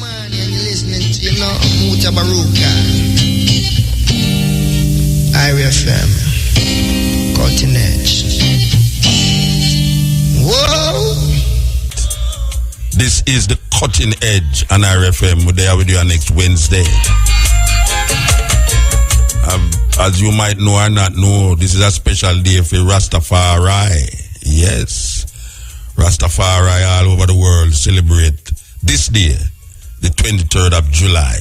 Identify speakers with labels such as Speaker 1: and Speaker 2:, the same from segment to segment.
Speaker 1: man, and you're listening to, Mutabaruka. IRFM. Cutting edge. Whoa!
Speaker 2: This is the Cutting Edge on IRFM. We're there with you next Wednesday. As you might know or not know, this is a special day for Rastafari. Yes. Rastafari all over the world celebrate this day, the 23rd of July.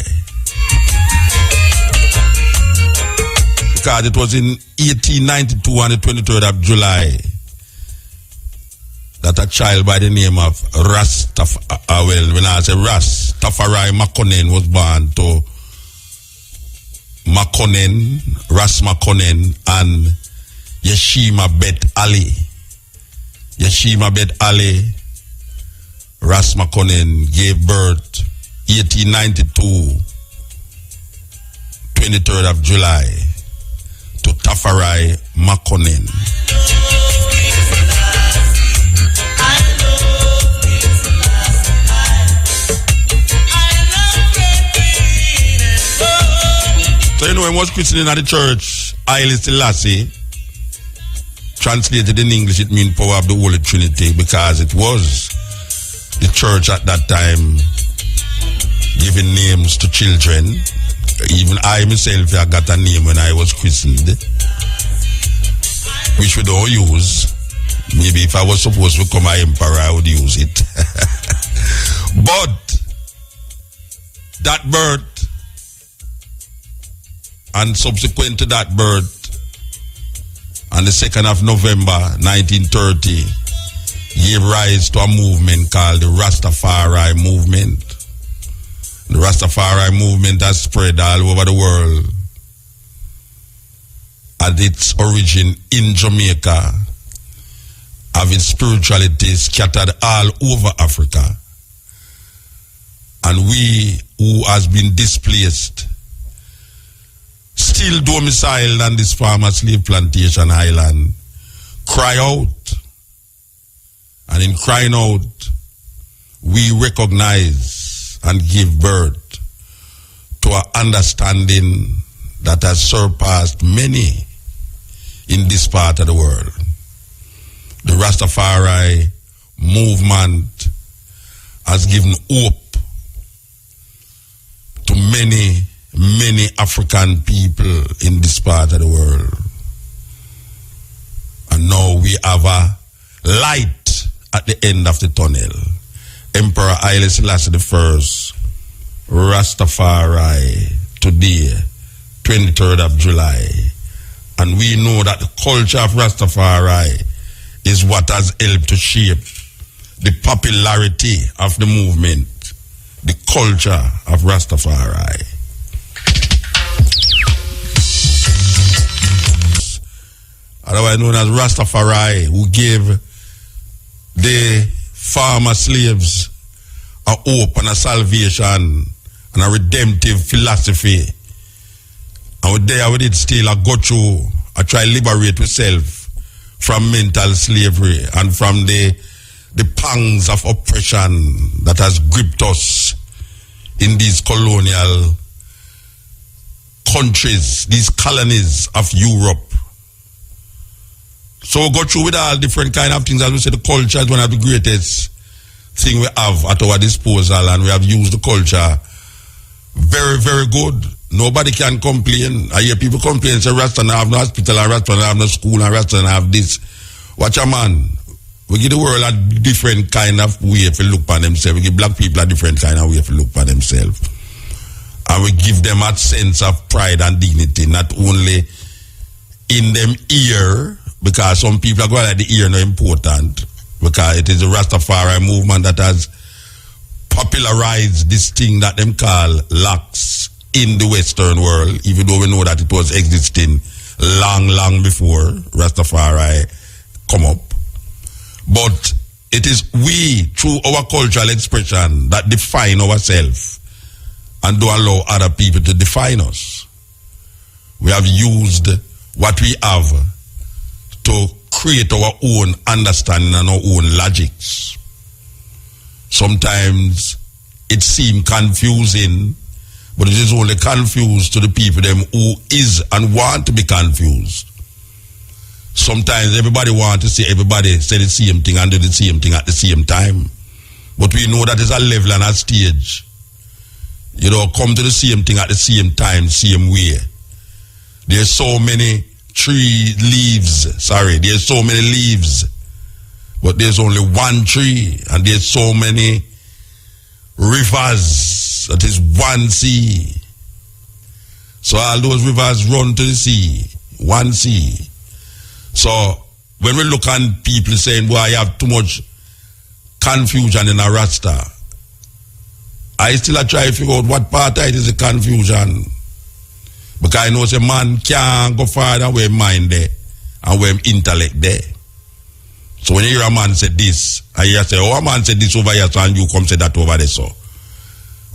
Speaker 2: Because it was in 1892 on the 23rd of July that a child by the name of when I say Rastafari Makonnen was born to Makonnen, Ras Makonnen and Yeshima Bet Ali. Yeshima Bet Ali, Ras Makonnen gave birth 1892, 23rd of July to Tafari Makonnen. So he was christened at the church, Haile Selassie. Translated in English, it means power of the Holy Trinity, because it was the church at that time giving names to children. Even I myself, I got a name when I was christened, which we don't use. Maybe if I was supposed to become an emperor, I would use it. But that birth, and subsequent to that birth, on the 2nd of November 1930, gave rise to a movement called the Rastafari movement. The Rastafari movement has spread all over the world. At its origin in Jamaica, having spirituality scattered all over Africa. And we who has been displaced, still domiciled on this farmer slave plantation island, cry out. And in crying out, we recognize and give birth to an understanding that has surpassed many in this part of the world. The Rastafari movement has given hope to many African people in this part of the world. And now we have a light at the end of the tunnel. Emperor Haile Selassie I, Rastafari, today, 23rd of July. And we know that the culture of Rastafari is what has helped to shape the popularity of the movement, the culture of Rastafari. Otherwise known as Rastafari, who gave the farmer slaves a hope and a salvation and a redemptive philosophy. And with there we did still a go through, a try liberate ourselves from mental slavery and from the pangs of oppression that has gripped us in these colonial countries, these colonies of Europe. So we go through with all different kind of things. As we say, the culture is one of the greatest thing we have at our disposal, and we have used the culture very, very good. Nobody can complain. I hear people complain, say Rasta don't have no hospital, and Rasta don't have no school, and Rasta don't have this. Watch a man. We give the world a different kind of way if you look on themselves. We give black people a different kind of way if you look on themselves. And we give them a sense of pride and dignity, not only in them ear, because some people are going like the ear not important, because it is the Rastafari movement that has popularized this thing that them call locks in the Western world, even though we know that it was existing long before Rastafari come up. But it is we, through our cultural expression, that define ourselves and don't allow other people to define us. We have used what we have to create our own understanding and our own logics. Sometimes it seems confusing, but it is only confused to the people them who is and want to be confused. Sometimes everybody want to see everybody say the same thing and do the same thing at the same time. But we know that is a level and a stage. You know, come to the same thing at the same time, same way. There's so many there's so many leaves, but there's only one tree, and there's so many rivers, that is one sea. So all those rivers run to the sea, one sea. So when we look at people saying, well, I have too much confusion in a Rasta, I still try to figure out what part of it is the confusion. Because I know a man can't go farther where mind there and where intellect there. So when you hear a man say this, and you say, oh, a man said this over here, so and you come say that over there, so.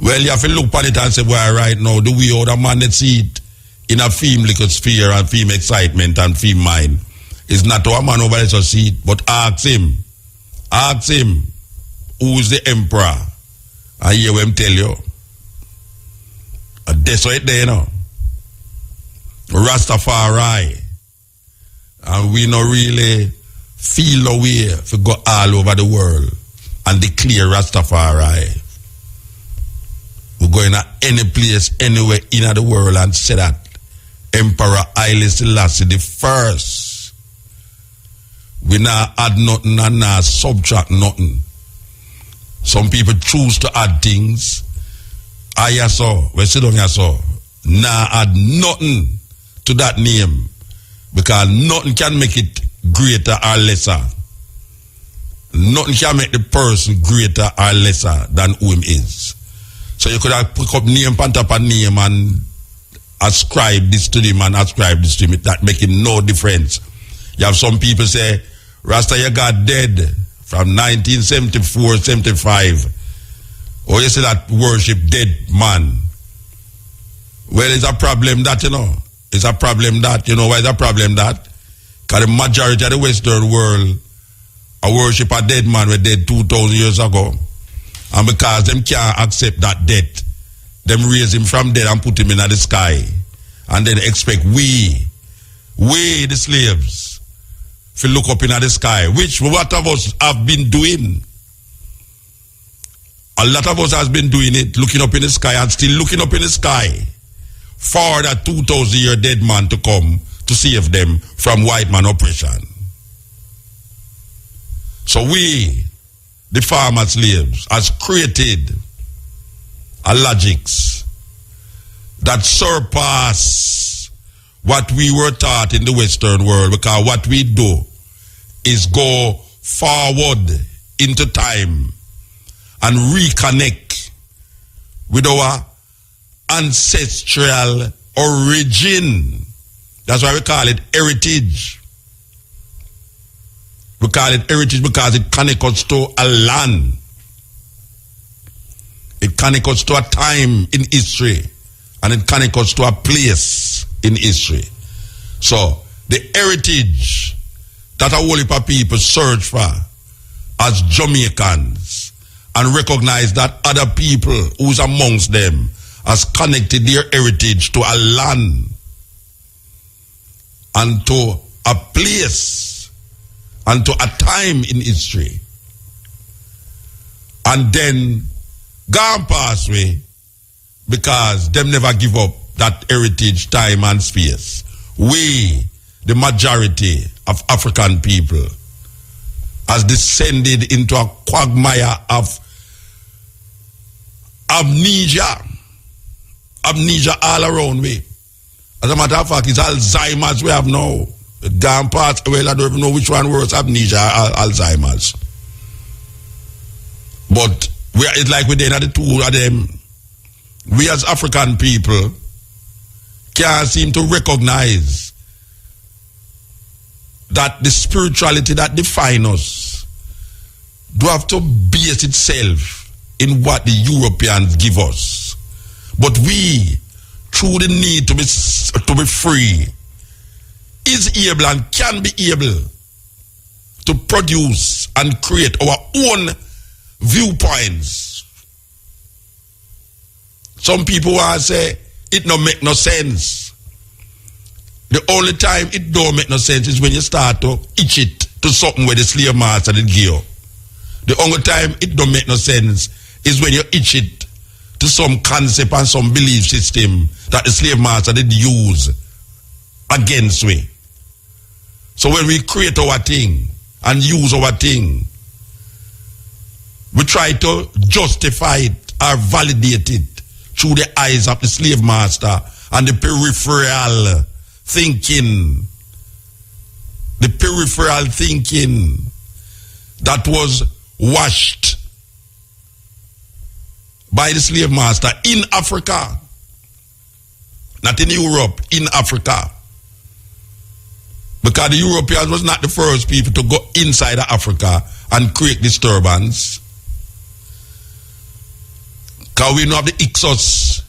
Speaker 2: Well, you have to look at it and say, well, right now, the way how the man that see it in a film little sphere and film excitement and film mind is not how a man over there so see it, but ask him, who is the emperor? And hear him tell you. That's right there, you know. Rastafari. And we not really feel a way to go all over the world and declare Rastafari. We go in any place, anywhere in the world and say that Emperor Haile Selassie the first. We not add nothing and not subtract nothing. Some people choose to add things. I saw, we sit down here saw, now add nothing to that name, because nothing can make it greater or lesser. Nothing can make the person greater or lesser than who him is. So you could have pick up name, pan top and name and ascribe this to him and ascribe this to him. That making no difference. You have some people say, Rasta, you got dead from 1974, 75. Or you say that worship dead man. Well, it's a problem that, you know. It's a problem that, you know why it's a problem that? Because the majority of the Western world a worship a dead man were dead 2,000 years ago. And because them can't accept that death, them raise him from dead and put him in the sky. And then expect we the slaves, to look up in the sky, which what of us have been doing. A lot of us has been doing it, looking up in the sky and still looking up in the sky for that 2,000-year dead man to come to save them from white man oppression. So we, the farmer slaves, has created a logics that surpass what we were taught in the Western world, because what we do is go forward into time and reconnect with our ancestral origin. That's why we call it heritage. We call it heritage because it connects us to a land. It connects us to a time in history. And it connects us to a place in history. So, the heritage that a whole heap of people search for as Jamaicans and recognize that other people who's amongst them has connected their heritage to a land and to a place and to a time in history. And then gone past way because them never give up that heritage, time and space. We, the majority of African people, has descended into a quagmire of amnesia all around me. As a matter of fact, it's Alzheimer's we have now. It gone past, well, I don't even know which one worse, amnesia or Alzheimer's. But it's like we're at the two of them. We as African people can't seem to recognize that the spirituality that defines us do have to base itself in what the Europeans give us. But we, through the need to be free, is able and can be able to produce and create our own viewpoints Some people want to say it no make no sense. The only time it don't make no sense is when you start to itch it to something where the slave master did give you. The only time it don't make no sense is when you itch it to some concept and some belief system that the slave master did use against me. So when we create our thing and use our thing, we try to justify it or validate it through the eyes of the slave master and the peripheral thinking. The peripheral thinking that was washed by the slave master in Africa. Not in Europe, in Africa. Because the Europeans was not the first people to go inside of Africa and create disturbance. Because we know of the Ixos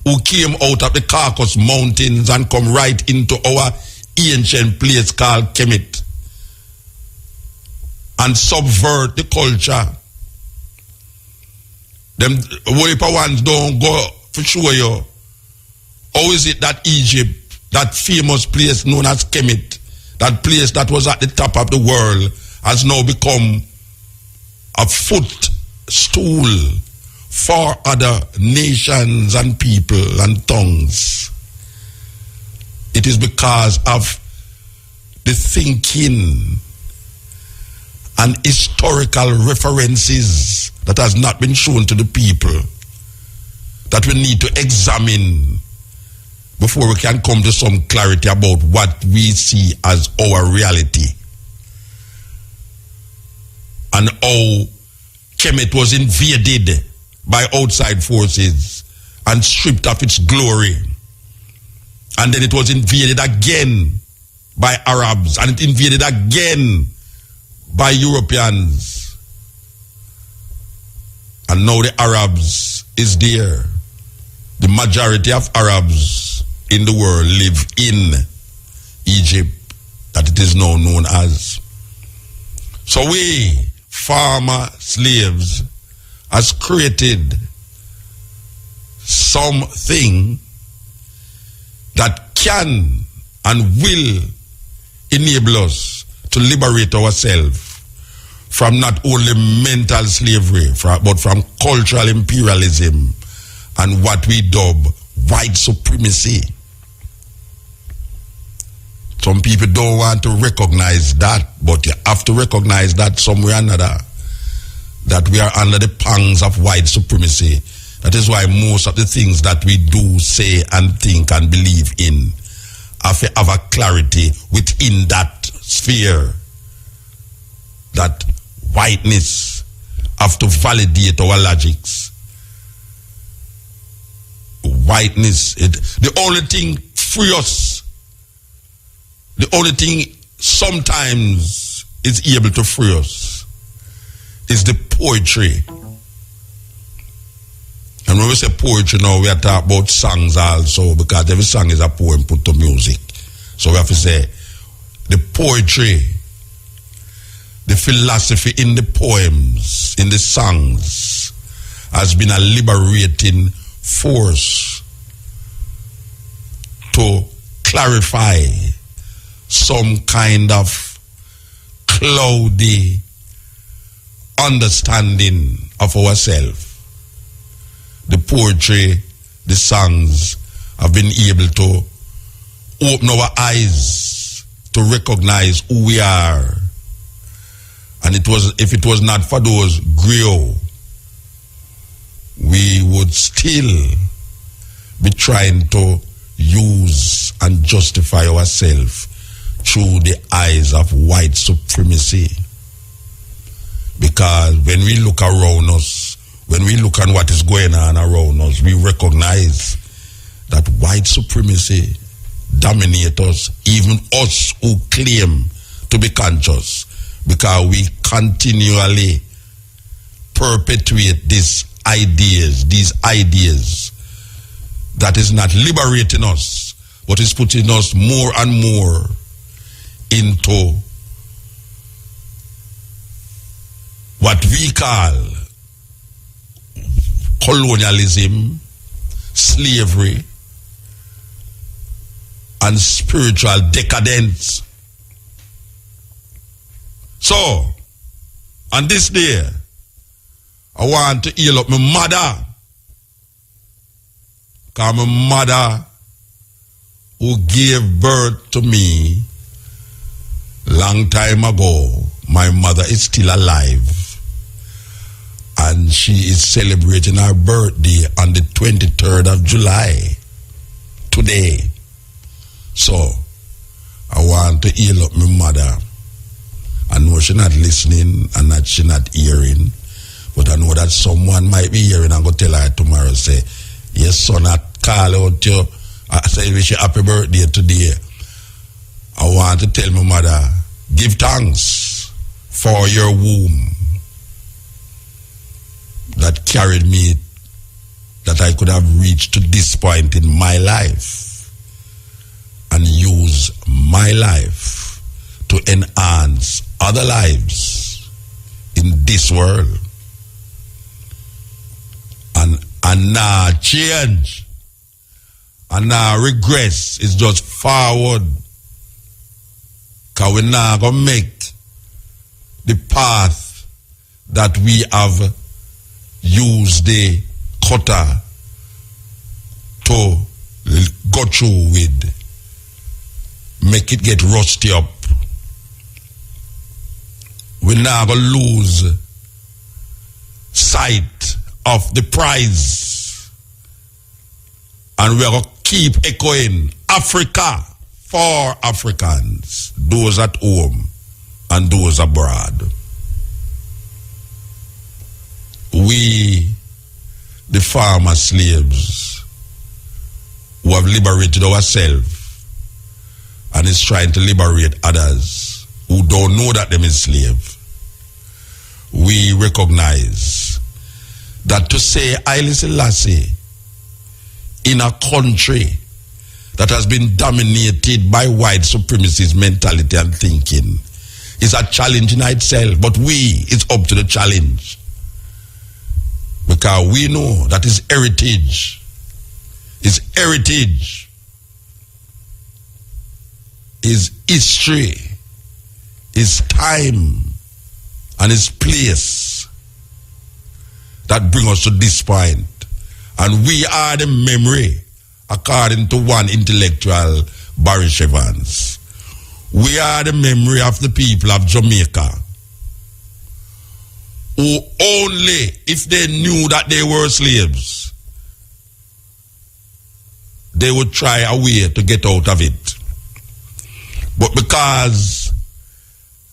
Speaker 2: who came out of the Caucasus Mountains and come right into our ancient place called Kemet and subvert the culture. Them Wolipa ones don't go for sure you. How is it that Egypt, that famous place known as Kemet, that place that was at the top of the world, has now become a footstool for other nations and people and tongues? It is because of the thinking and historical references that has not been shown to the people that we need to examine before we can come to some clarity about what we see as our reality and how Kemet was invaded by outside forces and stripped of its glory. And then it was invaded again by Arabs, and it invaded again by Europeans. And now the Arabs is there. The majority of Arabs in the world live in Egypt, that it is now known as. So we, former slaves, has created something that can and will enable us to liberate ourselves from not only mental slavery, but from cultural imperialism and what we dub white supremacy. Some people don't want to recognize that, but you have to recognize that somewhere or another, that we are under the pangs of white supremacy. That is why most of the things that we do, say, and think and believe in have a clarity within that sphere. That whiteness have to validate our logics. Whiteness, the only thing free us, the only thing sometimes is able to free us is the poetry. And when we say poetry now, we are talking about songs also, because every song is a poem put to music. So we have to say the poetry, the philosophy in the poems, in the songs, has been a liberating force to clarify some kind of cloudy understanding of ourselves. The poetry, the songs have been able to open our eyes to recognize who we are. And if it was not for those griot, we would still be trying to use and justify ourselves through the eyes of white supremacy. Because when we look around us, when we look at what is going on around us, we recognize that white supremacy dominates us, even us who claim to be conscious, because we continually perpetuate these ideas that is not liberating us, but is putting us more and more into what we call colonialism, slavery, and spiritual decadence. So, on this day, I want to heal up my mother. Because my mother, who gave birth to me long time ago, my mother is still alive. And she is celebrating her birthday on the 23rd of July, today. So, I want to heal up my mother. I know she's not listening and that she's not hearing, but I know that someone might be hearing and go tell her tomorrow, say, yes, son, I call out you, I say, wish you happy birthday today. I want to tell my mother, give thanks for your womb that carried me, that I could have reached to this point in my life and use my life to enhance other lives in this world. And now change and now regress is just forward. Because we're now going to make the path that we have used the cutter to go through with, make it get rusty up. We're now going to lose sight of the prize. And we're going to keep echoing Africa for Africans, those at home and those abroad. We, the farmer slaves, who have liberated ourselves and is trying to liberate others who don't know that them is slave, we recognize that to say Haile Selassie in a country that has been dominated by white supremacist mentality and thinking is a challenge in itself, but it's up to the challenge. Because we know that his heritage, his history, his time, and his place that bring us to this point. And we are the memory, according to one intellectual, Barry Evans. We are the memory of the people of Jamaica, who only if they knew that they were slaves, they would try a way to get out of it. But because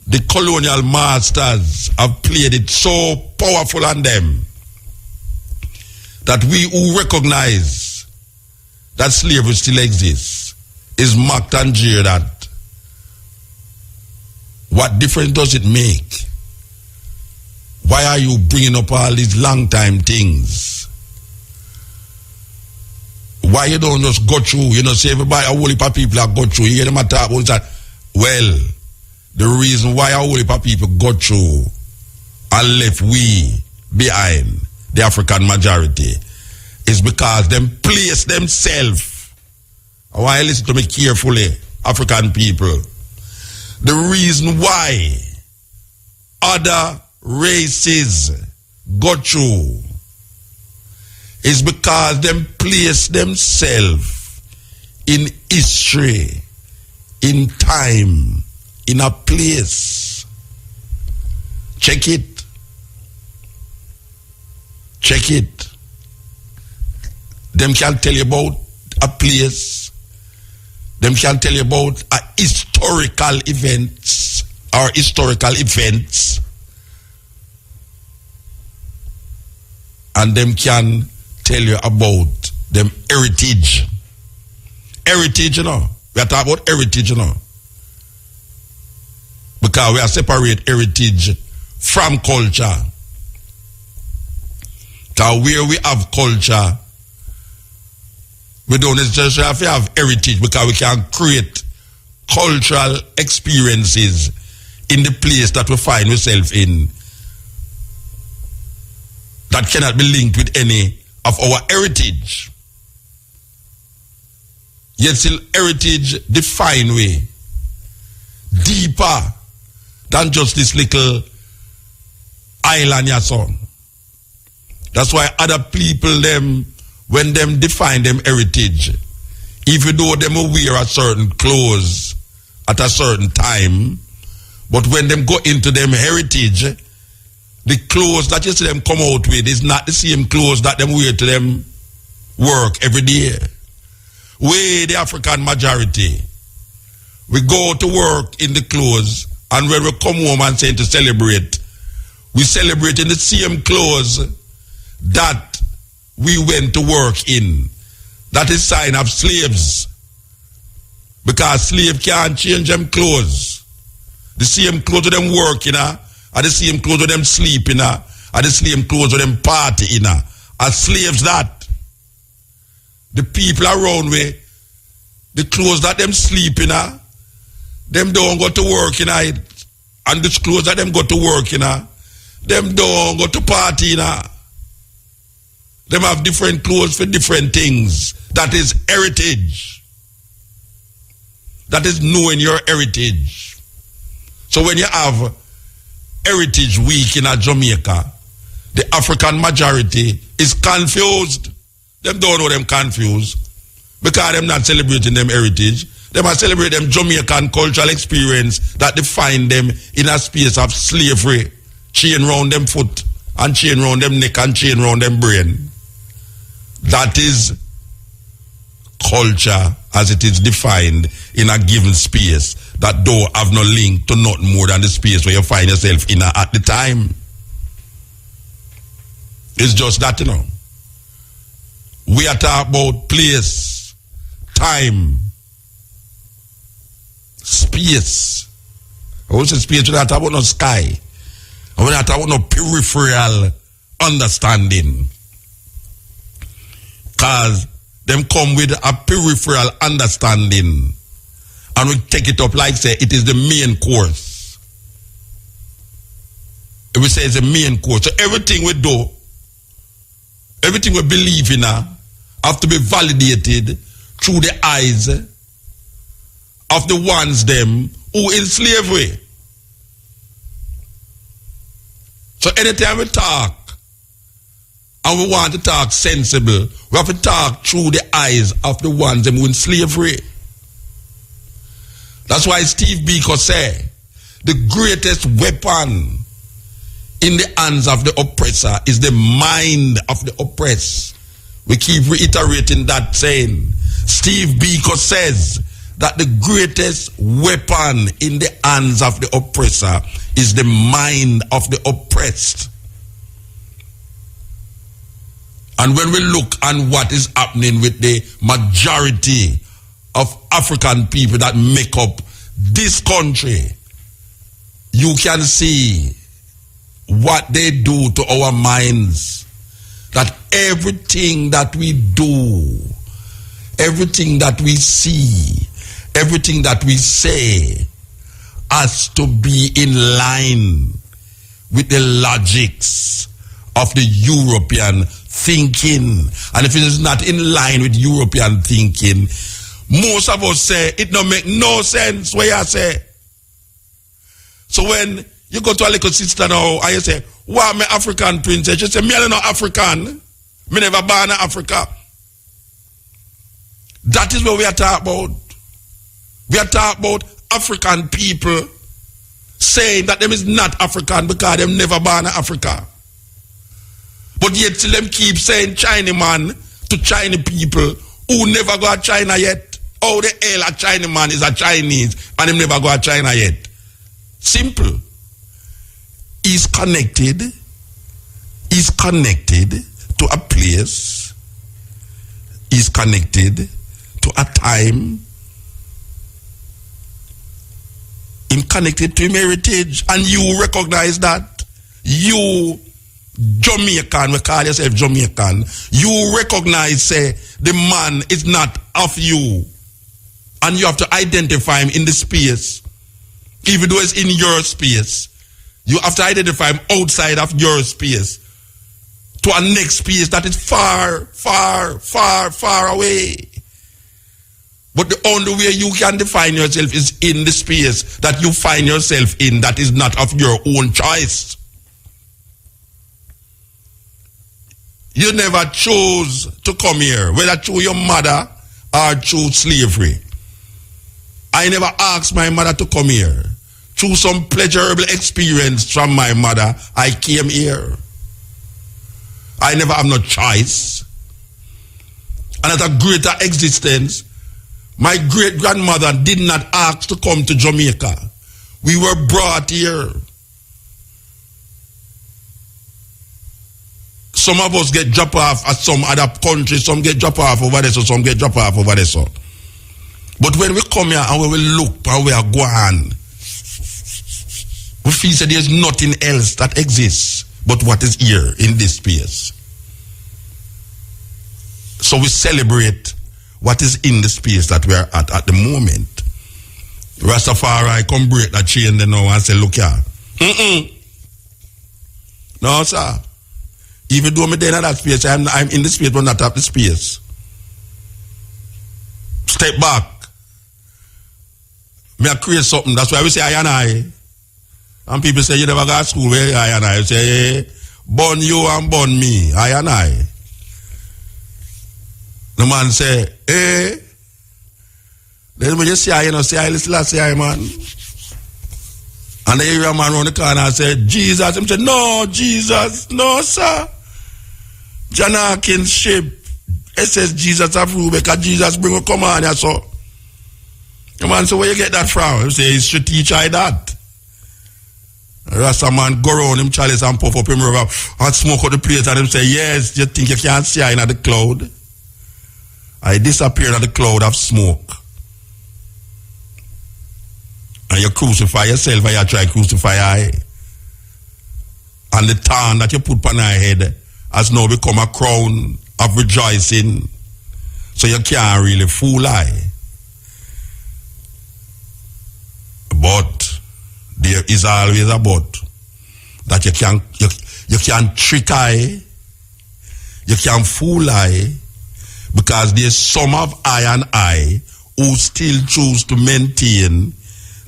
Speaker 2: the colonial masters have played it so powerful on them, that we who recognize that slavery still exists is mocked and jeered at. What difference does it make? Why are you bringing up all these long time things? Why you don't just go through, say everybody, a whole heap of people that go through, you hear them talk about that. Well, the reason why a whole heap of people go through and left we behind, the African majority, is because them place themselves. I want you to listen to me carefully, African people. The reason why other races go through is because them place themselves in history, in time, in a place. Check it. Check it. Them can tell you about a place. Them can tell you about a historical events or historical events. And them can tell you about them heritage. Heritage, We are talking about heritage, Because we are separate heritage from culture. Because where we have culture, we don't necessarily have to have heritage, because we can create cultural experiences in the place that we find ourselves in that cannot be linked with any of our heritage. Yet still heritage defined way deeper than just this little island your son. That's why other people them when them define them heritage, even though them wear a certain clothes at a certain time, but when them go into them heritage, the clothes that you see them come out with is not the same clothes that them wear to them work every day. We, the African majority, we go to work in the clothes, and when we come home and say to celebrate, we celebrate in the same clothes that we went to work in. That is sign of slaves. Because slave can't change them clothes. The same clothes of them work in, are the same clothes of them sleep in, are the same clothes of them party in. As slaves that. The people around where the clothes that them sleep in, them don't go to work in it. And the clothes that them go to work in, them don't go to party in. Them have different clothes for different things. That is heritage. That is knowing your heritage. So when you have Heritage Week in Jamaica, the African majority is confused. Them don't know them confused because them not celebrating them heritage. Them are celebrating them Jamaican cultural experience that define them in a space of slavery. Chain round them foot and chain round them neck and chain round them brain. That is culture as it is defined in a given space that don't have no link to nothing more than the space where you find yourself in at the time. It's just that, you know. We are talking about place, time, space. I won't say space, we're not talking about no sky. And we're not talking about no peripheral understanding. Because them come with a peripheral understanding. And we take it up like say it is the main course. We say it's the main course. So everything we do, everything we believe in have to be validated through the eyes of the ones them who in slavery. So anytime we talk, and we want to talk sensible, we have to talk through the eyes of the ones them who in slavery. That's why Steve Biko said, the greatest weapon in the hands of the oppressor is the mind of the oppressed. We keep reiterating that saying. Steve Biko says that the greatest weapon in the hands of the oppressor is the mind of the oppressed. And when we look at what is happening with the majority of African people that make up this country, you can see what they do to our minds. That everything that we do, everything that we see, everything that we say has to be in line with the logics of the European thinking. And if it is not in line with European thinking, most of us say it don't make no sense what you say. So when you go to a little sister now and you say, why me African princess? You say, me not African. Me never born in Africa. That is what we are talking about. We are talking about African people saying that them is not African because them never born in Africa. But yet still them keep saying Chinaman to Chinese people who never go to China yet. How the hell a Chinaman is a Chinese and them never go to China yet? Simple. He's connected to a place, he's connected to a time, he's connected to his heritage, and you recognize that. You Jamaican, we call yourself Jamaican, you recognize say the man is not of you, and you have to identify him in the space, even though it's in your space. You have to identify him outside of your space to a next space that is far, far, far, far away. But the only way you can define yourself is in the space that you find yourself in that is not of your own choice. You never chose to come here, whether through your mother or through slavery. I never asked my mother to come here. Through some pleasurable experience from my mother, I came here. I never have no choice. And at a greater existence, my great-grandmother did not ask to come to Jamaica. We were brought here. Some of us get dropped off at some other country, some get dropped off over there, so some get dropped off over there. So. But when we come here and we look and we are going, we feel that there's nothing else that exists but what is here in this space. So we celebrate what is in the space that we are at the moment. Rastafari come break that chain then now and say, look here. No, sir. Even though I'm there in that space, I'm in the space but not at the space. Step back. Me I create something. That's why we say I and I. And people say you never got to school where I and I. Say, hey, born you and born me. I and I. The man say, hey. Then when you say I, you know, say I listen to say I, man. And the area man around the corner said, Jesus. Him said, no, Jesus. No, sir. John Hawkins ship. It says Jesus approve because Jesus bring a command. So. The man say, where you get that from? He say, he should teach I that. Rasta man go around him chalice and puff up him rubber and smoke out the place and him say, yes, you think you can't see I in the cloud? I disappear in the cloud of smoke. And you crucify yourself and you try to crucify I. And the thorn that you put on your head has now become a crown of rejoicing. So you can't really fool I. But there is always a but that you can trick I, you can fool I, because there's some of I and I who still choose to maintain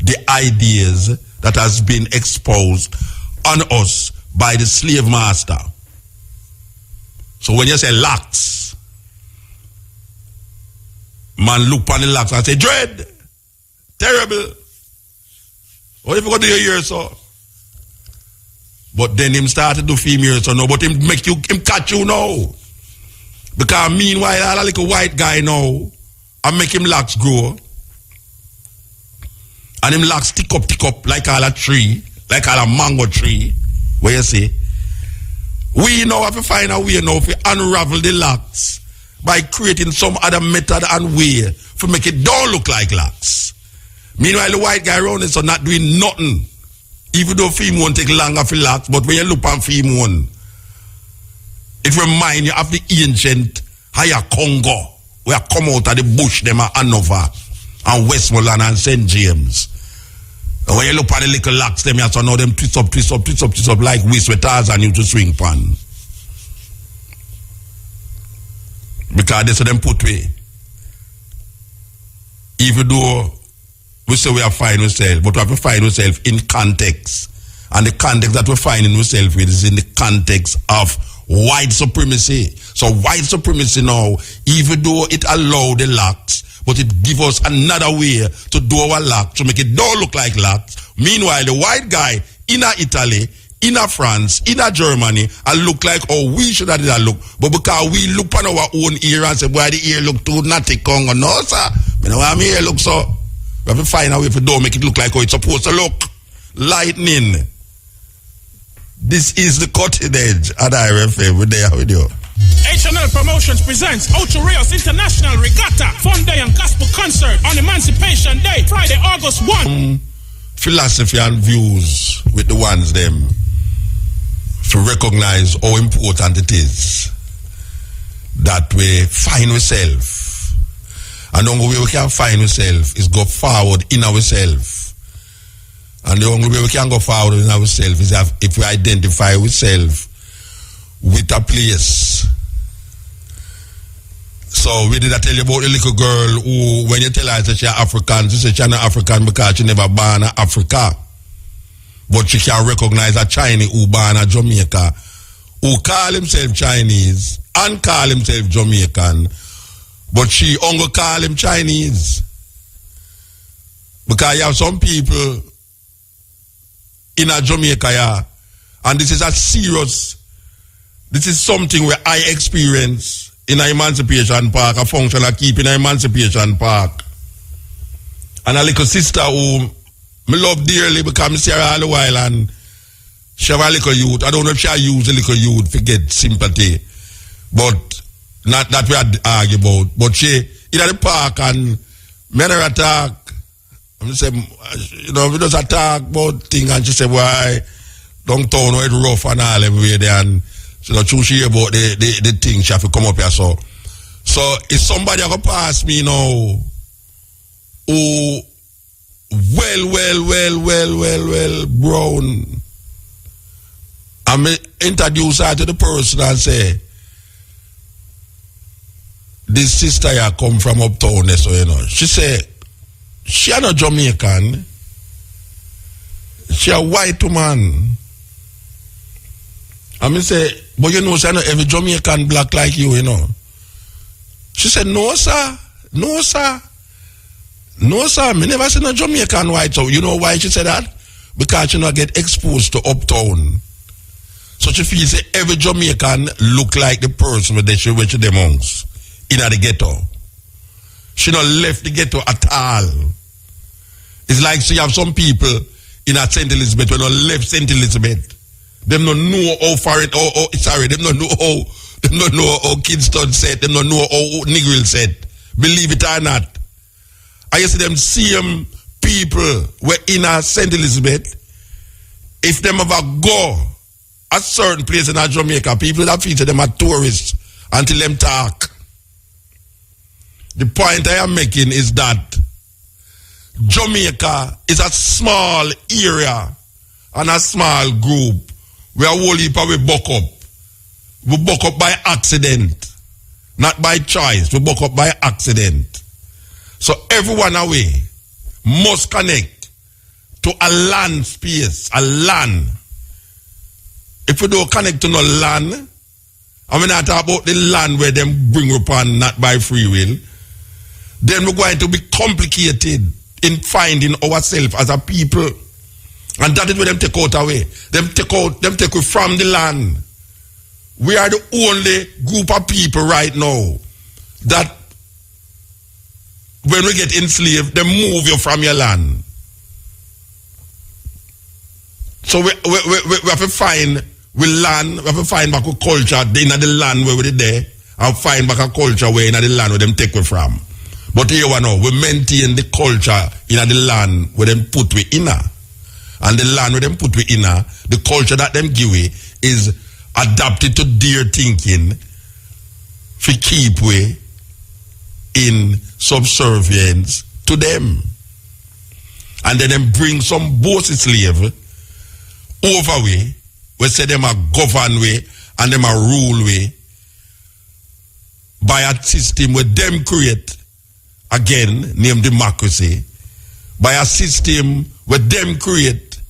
Speaker 2: the ideas that has been exposed on us by the slave master. So when you say locks, man look on the locks and say, dread, terrible. What if you go to your ear, so? But then him start to do female, so no, but him catch you now. Because meanwhile, all a little white guy now, and make him locks grow. And him locks tick up like all a tree, like all a mango tree. Where you see? We now have to find a way now to unravel the locks by creating some other method and way to make it don't look like locks. Meanwhile, the white guy around is not doing nothing. Even though film won't take longer for locks, but when you look on film one, it reminds you of the ancient Higher Congo, where come out of the bush, them are Hanover and Westmoreland and St. James. And when you look at the little locks, them you have to know them twist up like whisk with Tarzan you to swing pan. Because they say them put way. Even though we say we are fine ourselves, but we have to find ourselves in context. And the context that we find in ourselves is in the context of white supremacy. So white supremacy now, even though it allow the locks, but it give us another way to do our locks, to make it don't look like locks. Meanwhile, the white guy in Italy, in France, in Germany, I look like how we should have look. But because we look on our own ear and say, boy, the ear look too natty Congo. No, sir. You know how my ear look so? We have to find a way to don't make it look like how it's supposed to look. Lightning. This is the cutting edge at IRFM. We're there with you.
Speaker 3: H&L Promotions presents Ocho Rios International Regatta Fun Day and Gospel Concert on Emancipation Day, Friday, August 1.
Speaker 2: Philosophy and views with the ones them to recognize how important it is that we find ourselves. And the only way we can find ourselves is go forward in ourselves. And the only way we can go forward in ourselves is if we identify ourselves with a place. So we did I tell you about the little girl who, when you tell her that she's African, she said she's not African because she never born in Africa. But she can recognize a Chinese who born in Jamaica, who call himself Chinese and call himself Jamaican, but she only call him Chinese. Because you have some people in a Jamaica, yeah, and this is this is something where I experience in an Emancipation Park, a function I keep in an Emancipation Park. And a little sister who me love dearly because I see her all the while and she have a little youth. I don't know if she use a little youth to get sympathy, but not that we argue about. But she in the park and men are attack. I say, you know, we just attack about things and she said, why downtown it rough and all everywhere there and so not true she hear about the thing she have to come up here. So if somebody ever pass me now who well brown, I'm introduce her to the person and say, this sister here come from uptown, so you know. She say, she not Jamaican. She a white woman. I mean say, but you know, say not every Jamaican black like you, you know. She said, no sir, no sir. No sir, me never seen a Jamaican white. So you know why she said that? Because she not get exposed to uptown. So she feels say every Jamaican look like the person when she went to the monks in the ghetto. She not left the ghetto at all. It's like she have some people in a St. Elizabeth when not left St. Elizabeth. Them don't know how far it them don't know how Kingston said, them don't know how Negril said. Believe it or not. I see them same people were in a St. Elizabeth. If them ever go a certain place in a Jamaica, people that feature them are tourists until them talk. The point I am making is that Jamaica is a small area and a small group where whole heap we buck up. We buck up by accident, not by choice. We buck up by accident. So everyone away must connect to a land space, a land. If we don't connect to no land, I mean not talk about the land where them bring upon not by free will, then we're going to be complicated in finding ourselves as a people. And that is where them take out away. Them take away from the land. We are the only group of people right now that when we get enslaved, they move you from your land. So we have to find we have to find back a culture in the land where we're there and find back a culture where in the land where them take we from. But here we know, we maintain the culture in the land where them put we in. And the land where them put we in, the culture that them give we is adapted to their thinking for keep we in subservience to them. And then them bring some bossy slave over we say them are govern we and them are rule we by a system where them create, again, named democracy, by a system where them create,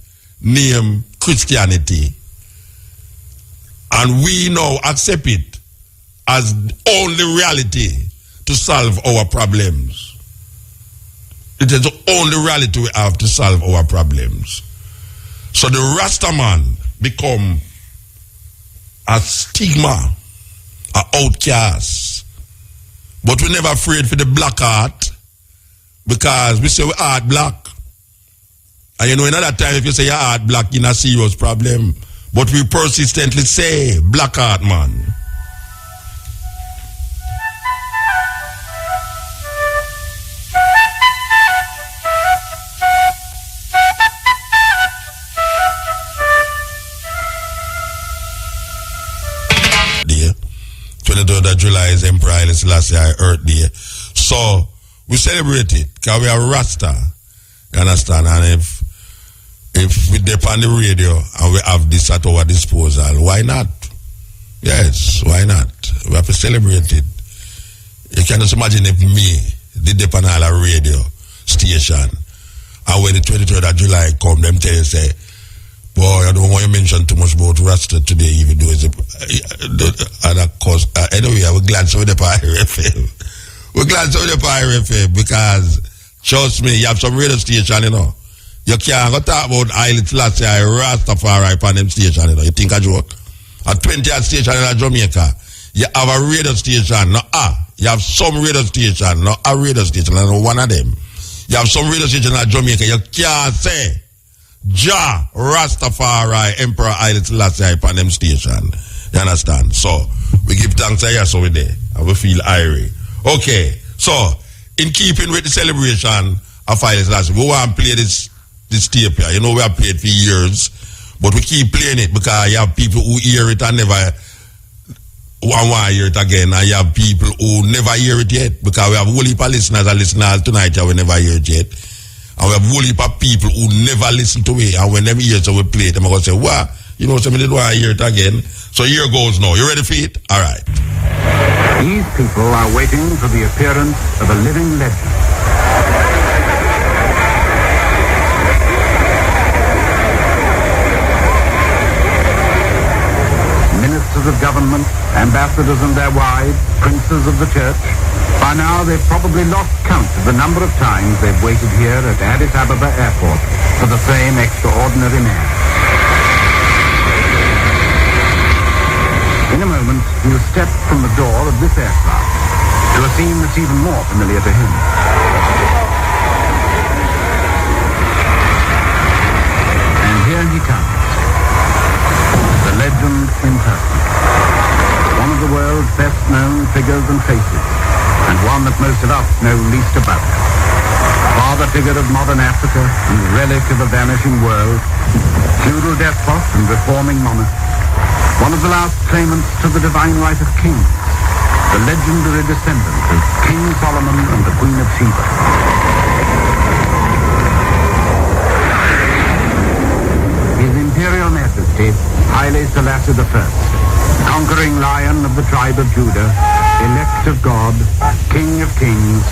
Speaker 2: named Christianity. And we now accept it as the only reality to solve our problems. It is the only reality we have to solve our problems. So the Rastaman become a stigma, an outcast. But we're never afraid for the black art because we say we art black. And you know, another time if you say you're art black, you're in a serious problem. But we persistently say black art, man. Day. 23rd of July is Emperor Haile Selassie Earth Day. So we celebrate it because we are Rasta. You understand? And if we dip on the radio and we have this at our disposal, why not? Yes, why not? We have to celebrate it. You can just imagine if me did the Panala radio station, and when the 23rd of July come, them tell you, say, boy, I don't want you to mention too much about Rasta today, even though it's and of course, anyway, we're glad to the Pirate FM. We're glad to the Pirate FM because, trust me, you have some radio station, you know. You can't go talk about Haile Selassie, Rastafari on them station, you know. You think I joke? A 20th station in Jamaica, you have a radio station, you have some radio station, not a radio station, and one of them. You have some radio station in Jamaica, you can't say Jah Rastafari Emperor Haile Selassie on them station. You understand? So we give thanks to you, so we there. And we feel irate. Okay, so in keeping with the celebration of Haile Selassie, we want to play this tape here. You know, we have played for years, but we keep playing it because you have people who hear it and never want to hear it again, and you have people who never hear it yet because we have a whole heap of listeners and listeners tonight and we never hear it yet. And we have a whole heap of people who never listen to it, and when them hear it, so we play it, they're going to say, wow, you know, somebody didn't want to hear it again. So here goes now. You ready for it? All right.
Speaker 4: These people are waiting for the appearance of a living legend. Ministers of government, ambassadors and their wives, princes of the church. By now they've probably lost count of the number of times they've waited here at Addis Ababa Airport for the same extraordinary man. In a moment, he'll step from the door of this aircraft to a scene that's even more familiar to him. And here he comes. The legend in person. One of the world's best known figures and faces, and one that most of us know least about. Father figure of modern Africa and relic of a vanishing world, feudal despot and reforming monarch, one of the last claimants to the divine right of kings, the legendary descendant of King Solomon and the Queen of Sheba. His Imperial Majesty, Haile Selassie I, conquering lion of the tribe of Judah, elect of God, King of kings,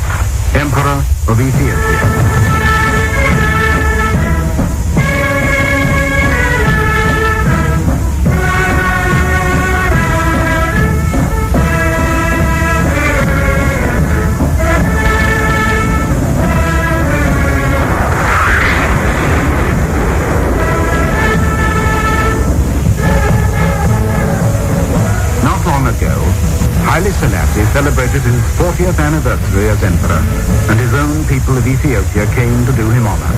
Speaker 4: Emperor of Ethiopia. Haile Selassie celebrated his 40th anniversary as emperor, and his own people of Ethiopia came to do him honor.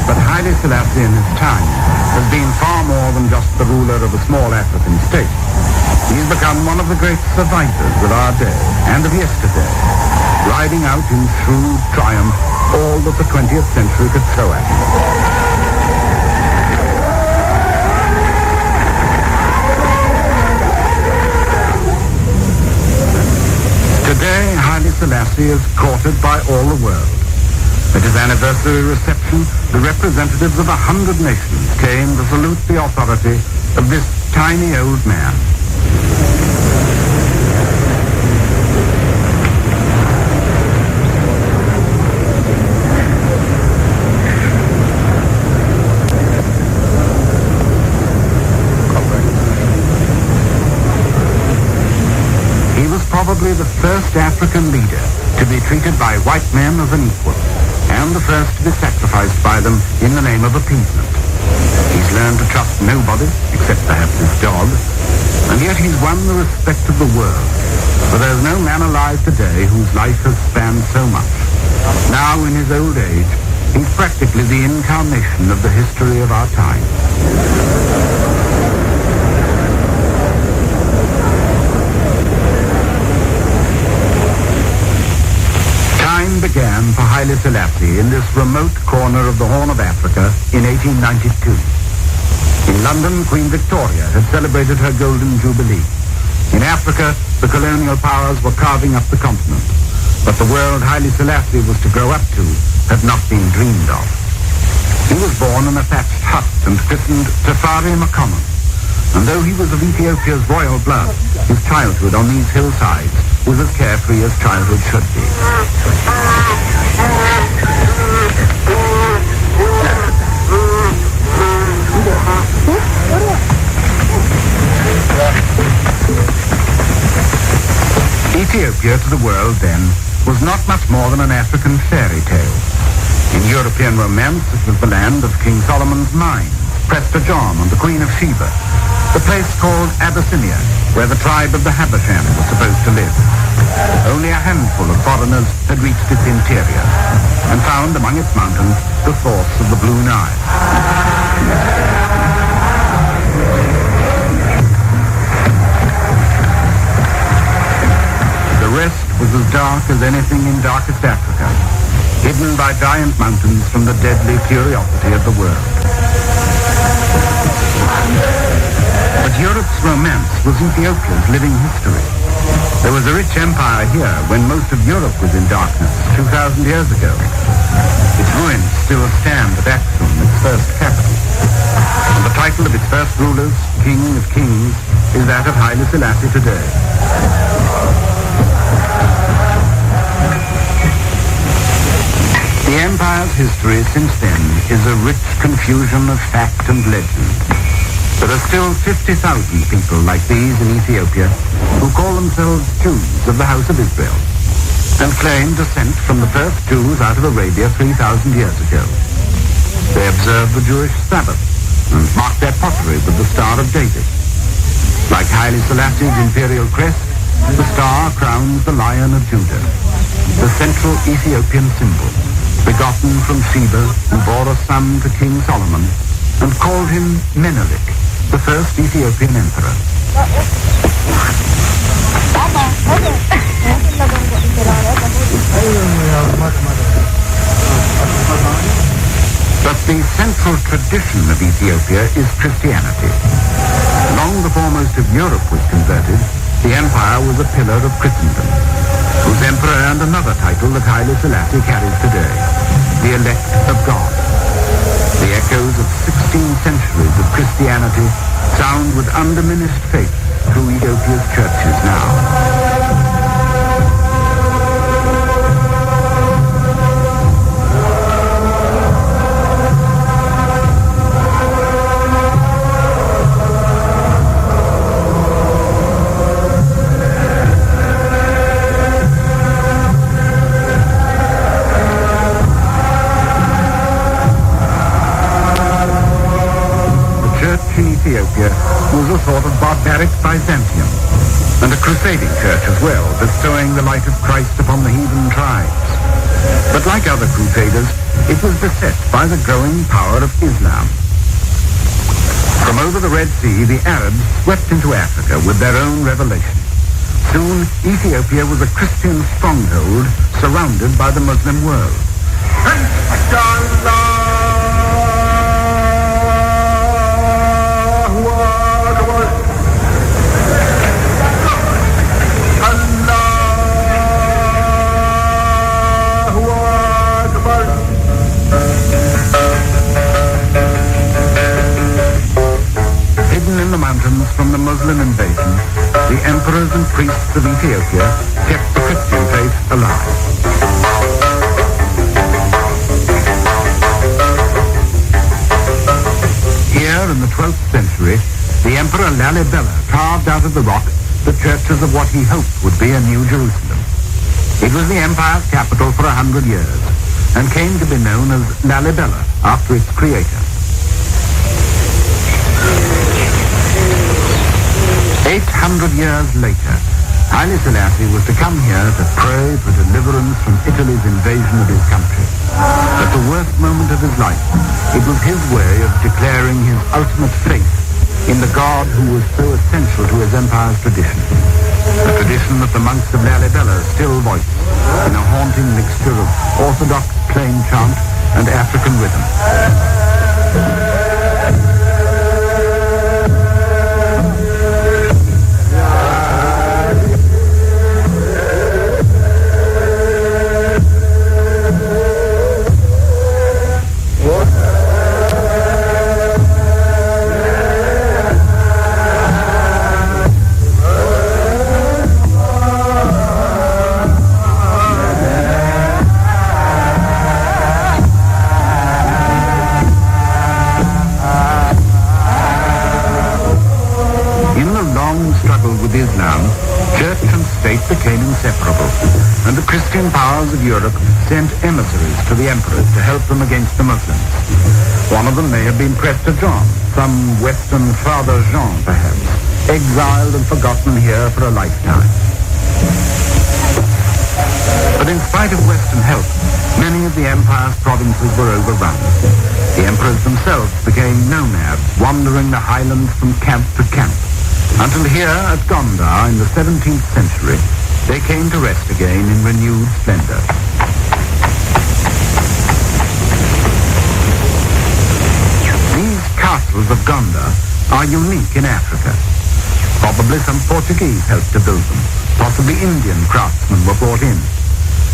Speaker 4: But Haile Selassie in his time has been far more than just the ruler of a small African state. He's become one of the great survivors of our day and of yesterday, riding out in shrewd triumph all that the 20th century could throw at him. Today, Haile Selassie is courted by all the world. At his anniversary reception, the representatives of 100 nations came to salute the authority of this tiny old man. Probably the first African leader to be treated by white men as an equal, and the first to be sacrificed by them in the name of appeasement. He's learned to trust nobody, except perhaps his dog, and yet he's won the respect of the world, for there's no man alive today whose life has spanned so much. Now, in his old age, he's practically the incarnation of the history of our time. Began for Haile Selassie in this remote corner of the Horn of Africa in 1892. In London, Queen Victoria had celebrated her Golden Jubilee. In Africa, the colonial powers were carving up the continent. but the world Haile Selassie was to grow up to had not been dreamed of. He was born in a thatched hut and christened Tefari Makonnen, and though he was of Ethiopia's royal blood, his childhood on these hillsides was as carefree as childhood should be. Ethiopia to the world then was not much more than an African fairy tale. In European romance, it was the land of King Solomon's mines, Prester John and the Queen of Sheba, the place called Abyssinia, where the tribe of the Habeshan was supposed to live. Only a handful of foreigners had reached its interior and found among its mountains the source of the Blue Nile. The rest was as dark as anything in darkest Africa, hidden by giant mountains from the deadly curiosity of the world. But Europe's romance was Ethiopia's living history. There was a rich empire here when most of Europe was in darkness 2,000 years ago. Its ruins still stand at Aksum, its first capital. And the title of its first rulers, King of Kings, is that of Haile Selassie today. The empire's history since then is a rich confusion of fact and legend. There are still 50,000 people like these in Ethiopia who call themselves Jews of the House of Israel and claim descent from the first Jews out of Arabia 3,000 years ago. They observe the Jewish Sabbath and mark their pottery with the Star of David. Like Haile Selassie's imperial crest, the star crowns the Lion of Judah, the central Ethiopian symbol, begotten from Sheba, who bore a son to King Solomon and called him Menelik, the first Ethiopian emperor. But the central tradition of Ethiopia is Christianity. Long before most of Europe was converted, the empire was a pillar of Christendom, whose emperor earned another title that Haile Selassie carries today, the elect of God. The echoes of 16 centuries of Christianity sound with undiminished faith through Ethiopia's churches now. Ethiopia was a sort of barbaric Byzantium, and a crusading church as well, bestowing the light of Christ upon the heathen tribes. But like other crusaders, it was beset by the growing power of Islam. From over the Red Sea, the Arabs swept into Africa with their own revelation. Soon, Ethiopia was a Christian stronghold surrounded by the Muslim world. From the Muslim invasion, the emperors and priests of Ethiopia kept the Christian faith alive. Here in the 12th century, the Emperor Lalibela carved out of the rock the churches of what he hoped would be a New Jerusalem. It was the empire's capital for 100 years and came to be known as Lalibela after its creator. 800 years later, Haile Selassie was to come here to pray for deliverance from Italy's invasion of his country. At the worst moment of his life, it was his way of declaring his ultimate faith in the God who was so essential to his empire's tradition. A tradition that the monks of Lalibela still voice in a haunting mixture of orthodox plain chant and African rhythm. Christian powers of Europe sent emissaries to the emperors to help them against the Muslims. One of them may have been Prester John, some Western Father Jean perhaps, exiled and forgotten here for a lifetime. But in spite of Western help, many of the empire's provinces were overrun. The emperors themselves became nomads, wandering the highlands from camp to camp, until here at Gondar in the 17th century, they came to rest again in renewed splendor. These castles of Gondar are unique in Africa. Probably some Portuguese helped to build them. Possibly Indian craftsmen were brought in.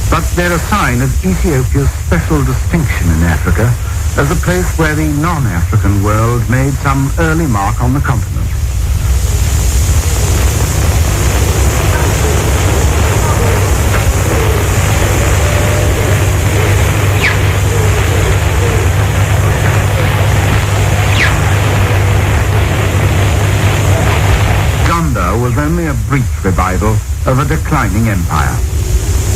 Speaker 4: But they're a sign of Ethiopia's special distinction in Africa as a place where the non-African world made some early mark on the continent. Was only a brief revival of a declining empire.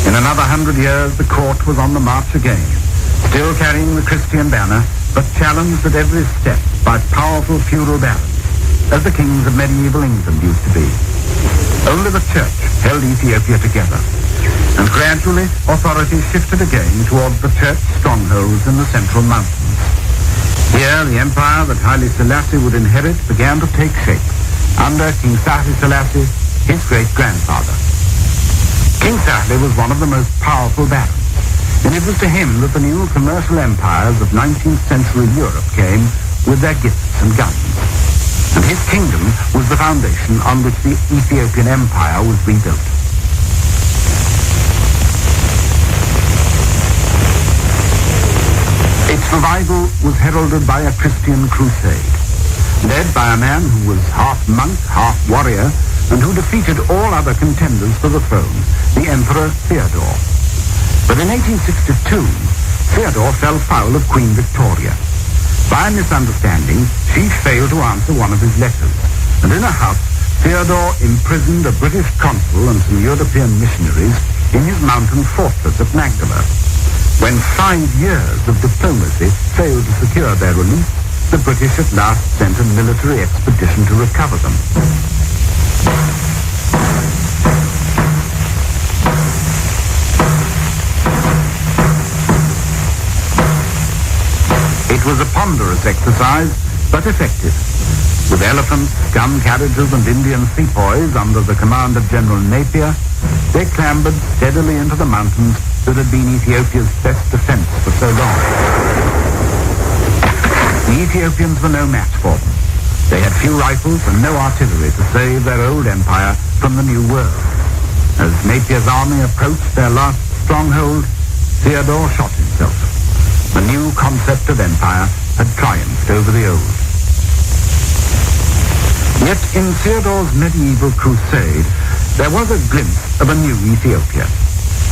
Speaker 4: In another 100 years, the court was on the march again, still carrying the Christian banner, but challenged at every step by powerful feudal barons, as the kings of medieval England used to be. Only the church held Ethiopia together, and gradually authority shifted again towards the church strongholds in the central mountains. Here, the empire that Haile Selassie would inherit began to take shape, under King Sahle Selassie, his great-grandfather. King Sahle was one of the most powerful barons, and it was to him that the new commercial empires of 19th century Europe came with their gifts and guns. And his kingdom was the foundation on which the Ethiopian empire was rebuilt. Its revival was heralded by a Christian crusade, led by a man who was half monk, half warrior, and who defeated all other contenders for the throne, the Emperor Theodore. But in 1862, Theodore fell foul of Queen Victoria. By a misunderstanding, she failed to answer one of his letters, and in a huff, Theodore imprisoned a British consul and some European missionaries in his mountain fortress at Magdala. When 5 years of diplomacy failed to secure their release, the British at last sent a military expedition to recover them. It was a ponderous exercise, but effective. With elephants, gun carriages, and Indian sepoys under the command of General Napier, they clambered steadily into the mountains that had been Ethiopia's best defense for so long. The Ethiopians were no match for them. They had few rifles and no artillery to save their old empire from the new world. As Napier's army approached their last stronghold, Theodore shot himself. The new concept of empire had triumphed over the old. Yet in Theodore's medieval crusade, there was a glimpse of a new Ethiopia.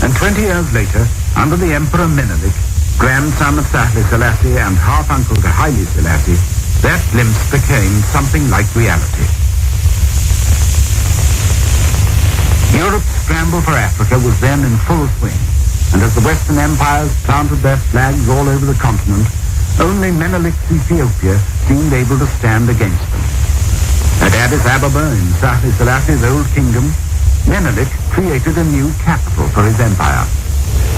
Speaker 4: And 20 years later, under the Emperor Menelik, grandson of Sahle Selassie and half-uncle to Haile Selassie, that glimpse became something like reality. Europe's scramble for Africa was then in full swing, and as the Western empires planted their flags all over the continent, only Menelik's Ethiopia seemed able to stand against them. At Addis Ababa in Sahle Selassie's old kingdom, Menelik created a new capital for his empire.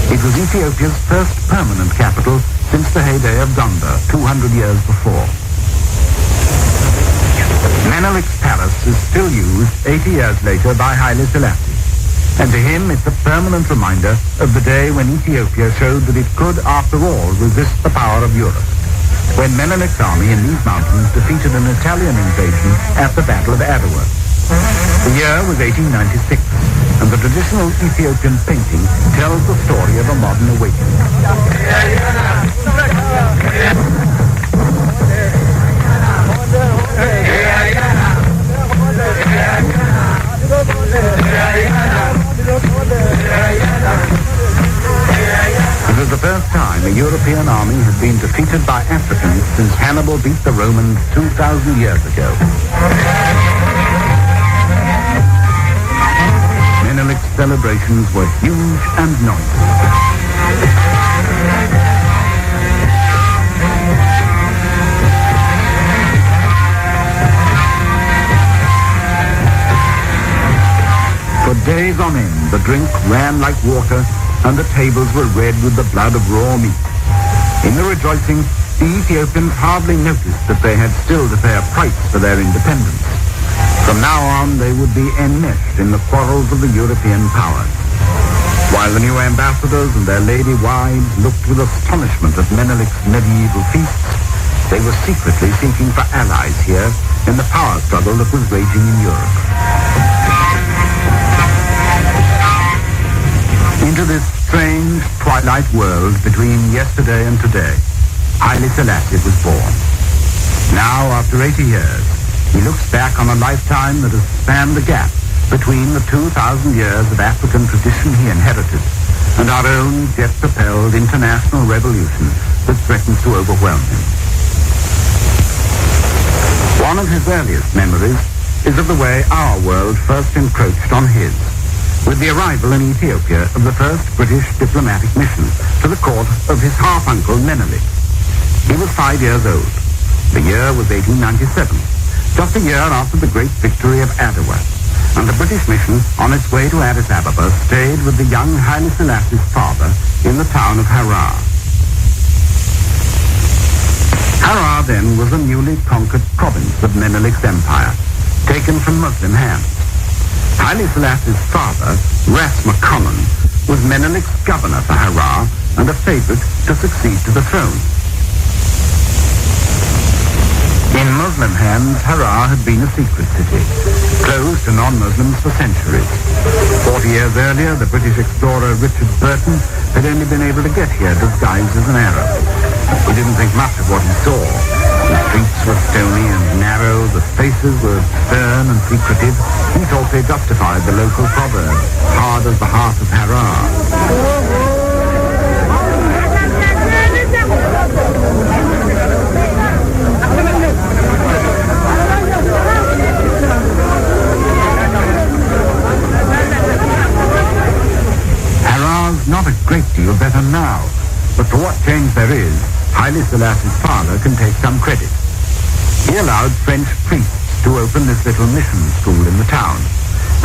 Speaker 4: It was Ethiopia's first permanent capital since the heyday of Gondar 200 years before. Menelik's palace is still used 80 years later by Haile Selassie, and to him it's a permanent reminder of the day when Ethiopia showed that it could, after all, resist the power of Europe, when Menelik's army in these mountains defeated an Italian invasion at the Battle of Adwa. The year was 1896, and the traditional Ethiopian painting tells the story of a modern awakening. It was the first time a European army had been defeated by Africans since Hannibal beat the Romans 2,000 years ago. Menelik's celebrations were huge and noisy. For days on end, the drink ran like water, and the tables were red with the blood of raw meat. In the rejoicing, the Ethiopians hardly noticed that they had still to pay a price for their independence. From now on, they would be enmeshed in the quarrels of the European powers. While the new ambassadors and their lady wives looked with astonishment at Menelik's medieval feasts, they were secretly seeking for allies here in the power struggle that was raging in Europe. Into this strange twilight world between yesterday and today, Haile Selassie was born. Now, after 80 years, he looks back on a lifetime that has spanned the gap between the 2,000 years of African tradition he inherited and our own jet-propelled international revolution that threatens to overwhelm him. One of his earliest memories is of the way our world first encroached on his, with the arrival in Ethiopia of the first British diplomatic mission to the court of his half-uncle Menelik. He was 5 years old. The year was 1897, just a year after the great victory of Adwa, and the British mission on its way to Addis Ababa stayed with the young Haile Selassie's father in the town of Harar. Harar then was a newly conquered province of Menelik's empire, taken from Muslim hands. Haile Selassie's father, Ras McConnell, was Menelik's governor for Harar and a favorite to succeed to the throne. In Muslim hands, Harar had been a secret city, closed to non-Muslims for centuries. 40 years earlier, the British explorer Richard Burton had only been able to get here disguised as an Arab. He didn't think much of what he saw. The streets were stony and narrow, the faces were stern and secretive. He thought they justified the local proverb, hard as the heart of Harar. Harar's not a great deal better now, but for what change there is, Haile Selassie's father can take some credit. He allowed French priests to open this little mission school in the town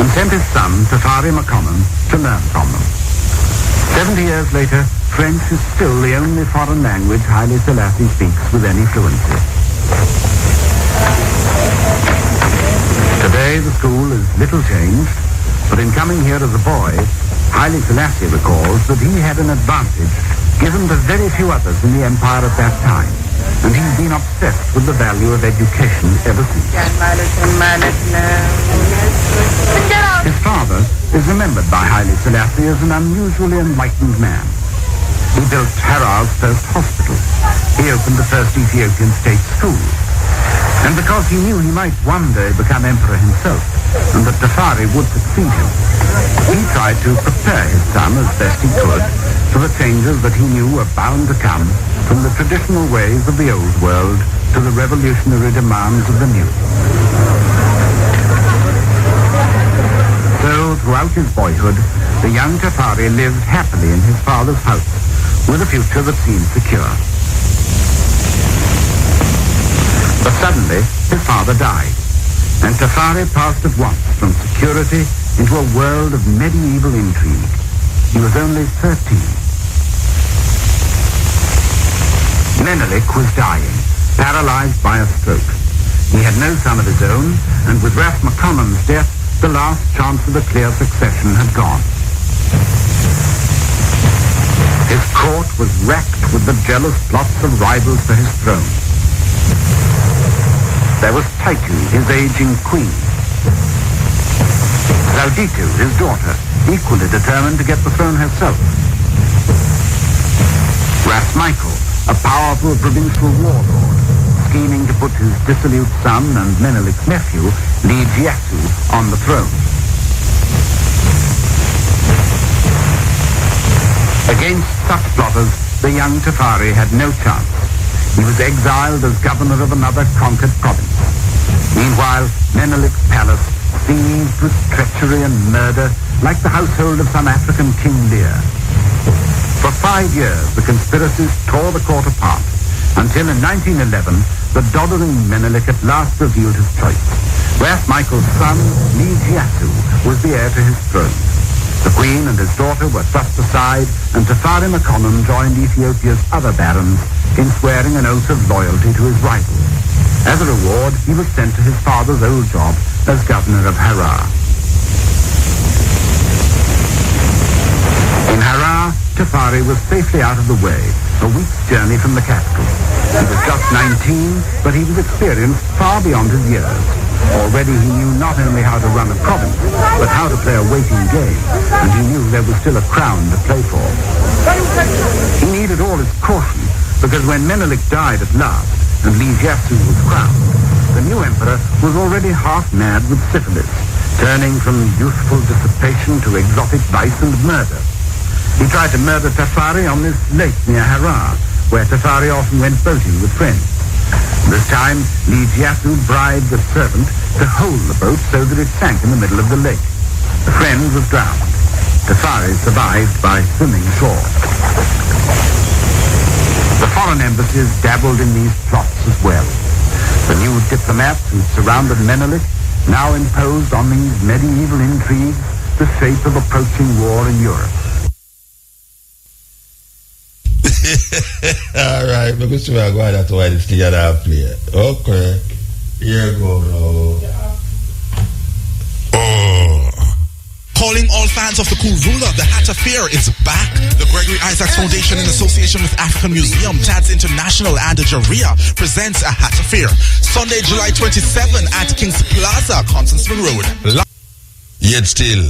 Speaker 4: and sent his son, Tafari McConnell, to learn from them. 70 years later, French is still the only foreign language Haile Selassie speaks with any fluency. Today the school is little changed, but in coming here as a boy, Haile Selassie recalls that he had an advantage given to very few others in the empire at that time, and he's been obsessed with the value of education ever since. His father is remembered by Haile Selassie as an unusually enlightened man. He built Harar's first hospital. He opened the first Ethiopian state school. And because he knew he might one day become emperor himself, and that Tafari would succeed him, he tried to prepare his son as best he could for the changes that he knew were bound to come from the traditional ways of the old world to the revolutionary demands of the new. So, throughout his boyhood, the young Tafari lived happily in his father's house, with a future that seemed secure. But suddenly, his father died, and Tafari passed at once from security into a world of medieval intrigue. He was only 13. Menelik was dying, paralyzed by a stroke. He had no son of his own, and with Ras McConnell's death, the last chance of a clear succession had gone. His court was racked with the jealous plots of rivals for his throne. There was Taitu, his aging queen. Zauditu, his daughter, equally determined to get the throne herself. Ras Michael, a powerful provincial warlord, scheming to put his dissolute son and Menelik's nephew, Lijiatu, on the throne. Against such plotters, the young Tafari had no chance. He was exiled as governor of another conquered province. Meanwhile, Menelik's palace, seized with treachery and murder, like the household of some African King Lear. For 5 years, the conspirators tore the court apart, until in 1911, the doddering Menelik at last revealed his choice. Ras Michael's son, Li Jiasu, was the heir to his throne. The Queen and his daughter were thrust aside, and Tafari Makonnen joined Ethiopia's other barons in swearing an oath of loyalty to his rival. As a reward, he was sent to his father's old job as governor of Harar. In Harar, Tafari was safely out of the way, a week's journey from the capital. He was just 19, but he was experienced far beyond his years. Already he knew not only how to run a province, but how to play a waiting game, and he knew there was still a crown to play for. He needed all his caution, because when Menelik died at last, and Li Jiasu was crowned, the new emperor was already half mad with syphilis, turning from youthful dissipation to exotic vice and murder. He tried to murder Tafari on this lake near Harar, where Tafari often went boating with friends. This time, Li Jiasu bribed a servant to hold the boat so that it sank in the middle of the lake. The friend was drowned. Tafari survived by swimming ashore. The foreign embassies dabbled in these plots as well. The new diplomats who surrounded Menelik now imposed on these medieval intrigues the shape of approaching war in Europe.
Speaker 2: All right, because we are going to why this together play. Okay, here go now. Oh.
Speaker 5: Calling all fans of the cool ruler, the Hat Affair is back. The Gregory Isaacs Foundation in association with African Museum, Chad's International and Algeria presents a Hat Affair. Sunday, July 27 at King's Plaza, Constantine Road.
Speaker 2: Yet still,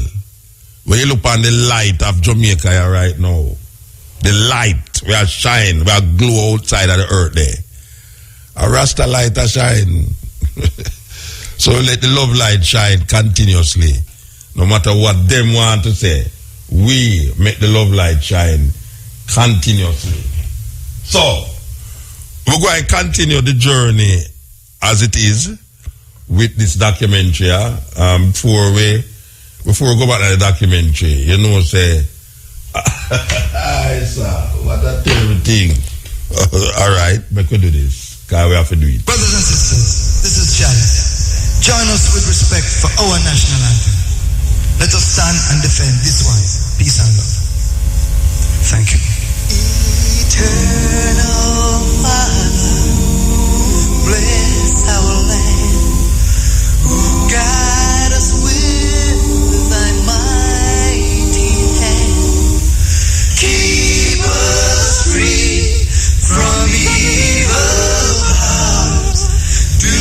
Speaker 2: when you look on the light of Jamaica right now, the light, we are shine, we are glow outside of the earth there. A Rasta light a shine. So let the love light shine continuously. No matter what them want to say, we make the love light shine continuously. So, we're going to continue the journey as it is with this documentary. Before we go back to the documentary, you know, say, what a terrible thing. All right, we could do this, because we have to do it.
Speaker 1: Brothers and sisters, this is Chad. Join us with respect for our national anthem. Let us stand and defend this one. Peace and love. Thank you. Eternal Father, bless our land. Guide us with thy mighty hand. Keep us free from evil powers. Do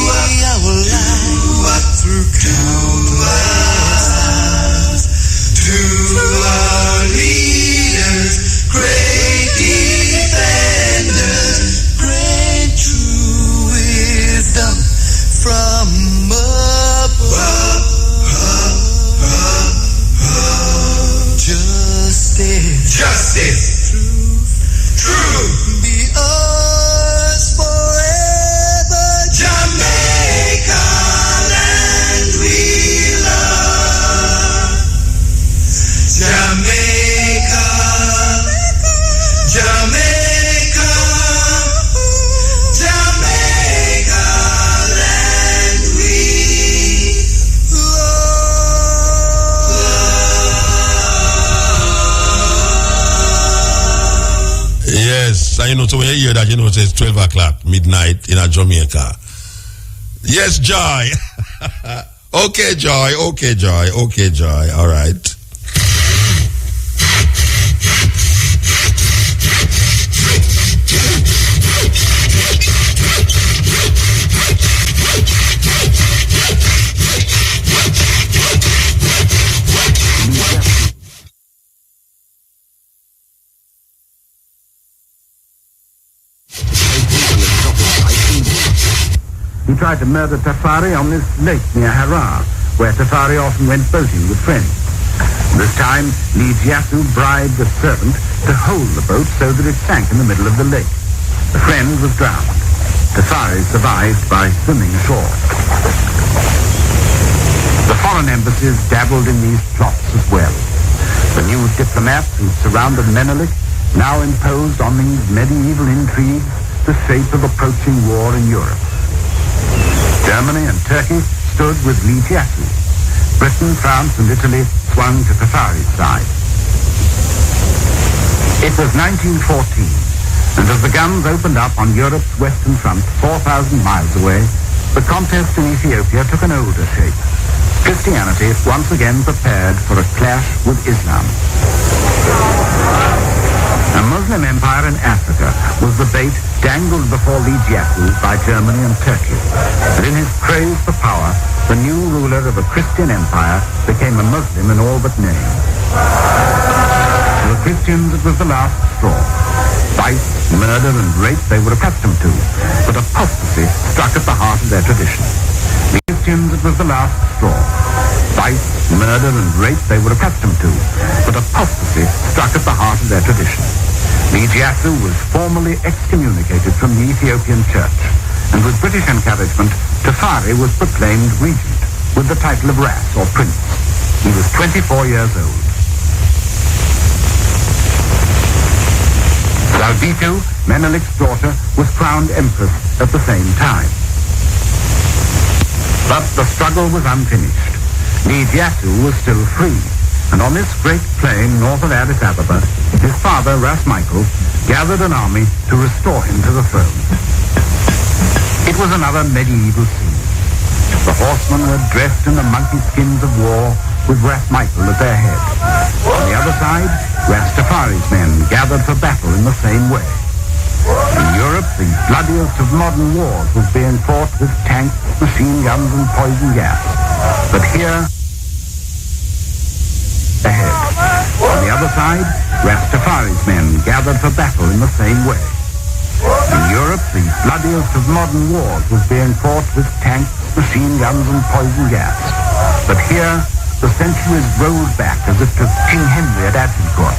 Speaker 1: our life through countless stars. To our leaders, great defenders, great true wisdom from above. Justice, truth, be ours forever. Jamaica, land we love. Jamaica, Jamaica, Jamaica, land we love.
Speaker 2: Yes, and you know, so when you hear that, you know, it's 12 o'clock, midnight in a Jamaica. Yes, Joy. Okay, Joy, okay, Joy, okay, Joy, all right.
Speaker 4: He tried to murder Tafari on this lake near Harar, where Tafari often went boating with friends. This time, Li Jiasu bribed a servant to hold the boat so that it sank in the middle of the lake. The friend was drowned. Tafari survived by swimming ashore. The foreign embassies dabbled in these plots as well. The new diplomats who surrounded Menelik now imposed on these medieval intrigues the shape of approaching war in Europe. Germany and Turkey stood with Ligiatu. Britain, France and Italy swung to Tafari's side. It was 1914, and as the guns opened up on Europe's western front 4,000 miles away, the contest in Ethiopia took an older shape. Christianity once again prepared for a clash with Islam. A Muslim empire in Africa was the bait dangled before Ligiatu by Germany and Turkey. And in his craze for power, the new ruler of a Christian empire became a Muslim in all but name. For the Christians, it was the last straw. Vice, murder and rape they were accustomed to, but apostasy struck at the heart of their tradition. The Christians, it was the last straw. Vice, murder and rape they were accustomed to, but apostasy struck at the heart of their tradition. Ligiatu was formally excommunicated from the Ethiopian church, and with British encouragement, Tafari was proclaimed regent, with the title of Ras, or prince. He was 24 years old. Zalbitu, Menelik's daughter, was crowned empress at the same time. But the struggle was unfinished. Ligiatu was still free, and on this great plain north of Addis Ababa, his father, Ras Michael, gathered an army to restore him to the throne. It was another medieval scene. The horsemen were dressed in the monkey skins of war, with Ras Michael at their head. On the other side, Ras Tafari's men gathered for battle in the same way. In Europe, the bloodiest of modern wars was being fought with tanks, machine guns and poison gas. But here, ahead. On the other side, Ras Tafari's men gathered for battle in the same way. In Europe, the bloodiest of modern wars was being fought with tanks, machine guns and poison gas. But here, the centuries rolled back as if to King Henry at Agincourt,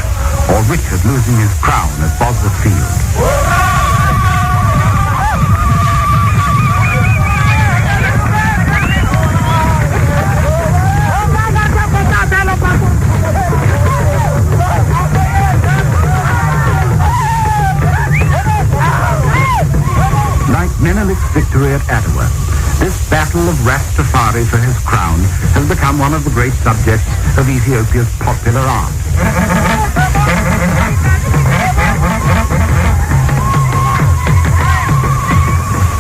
Speaker 4: or Richard losing his crown at Bosworth Field. Like Menelik's victory at Adwa, this battle of Ras Tafari for his crown has become one of the great subjects of Ethiopia's popular art.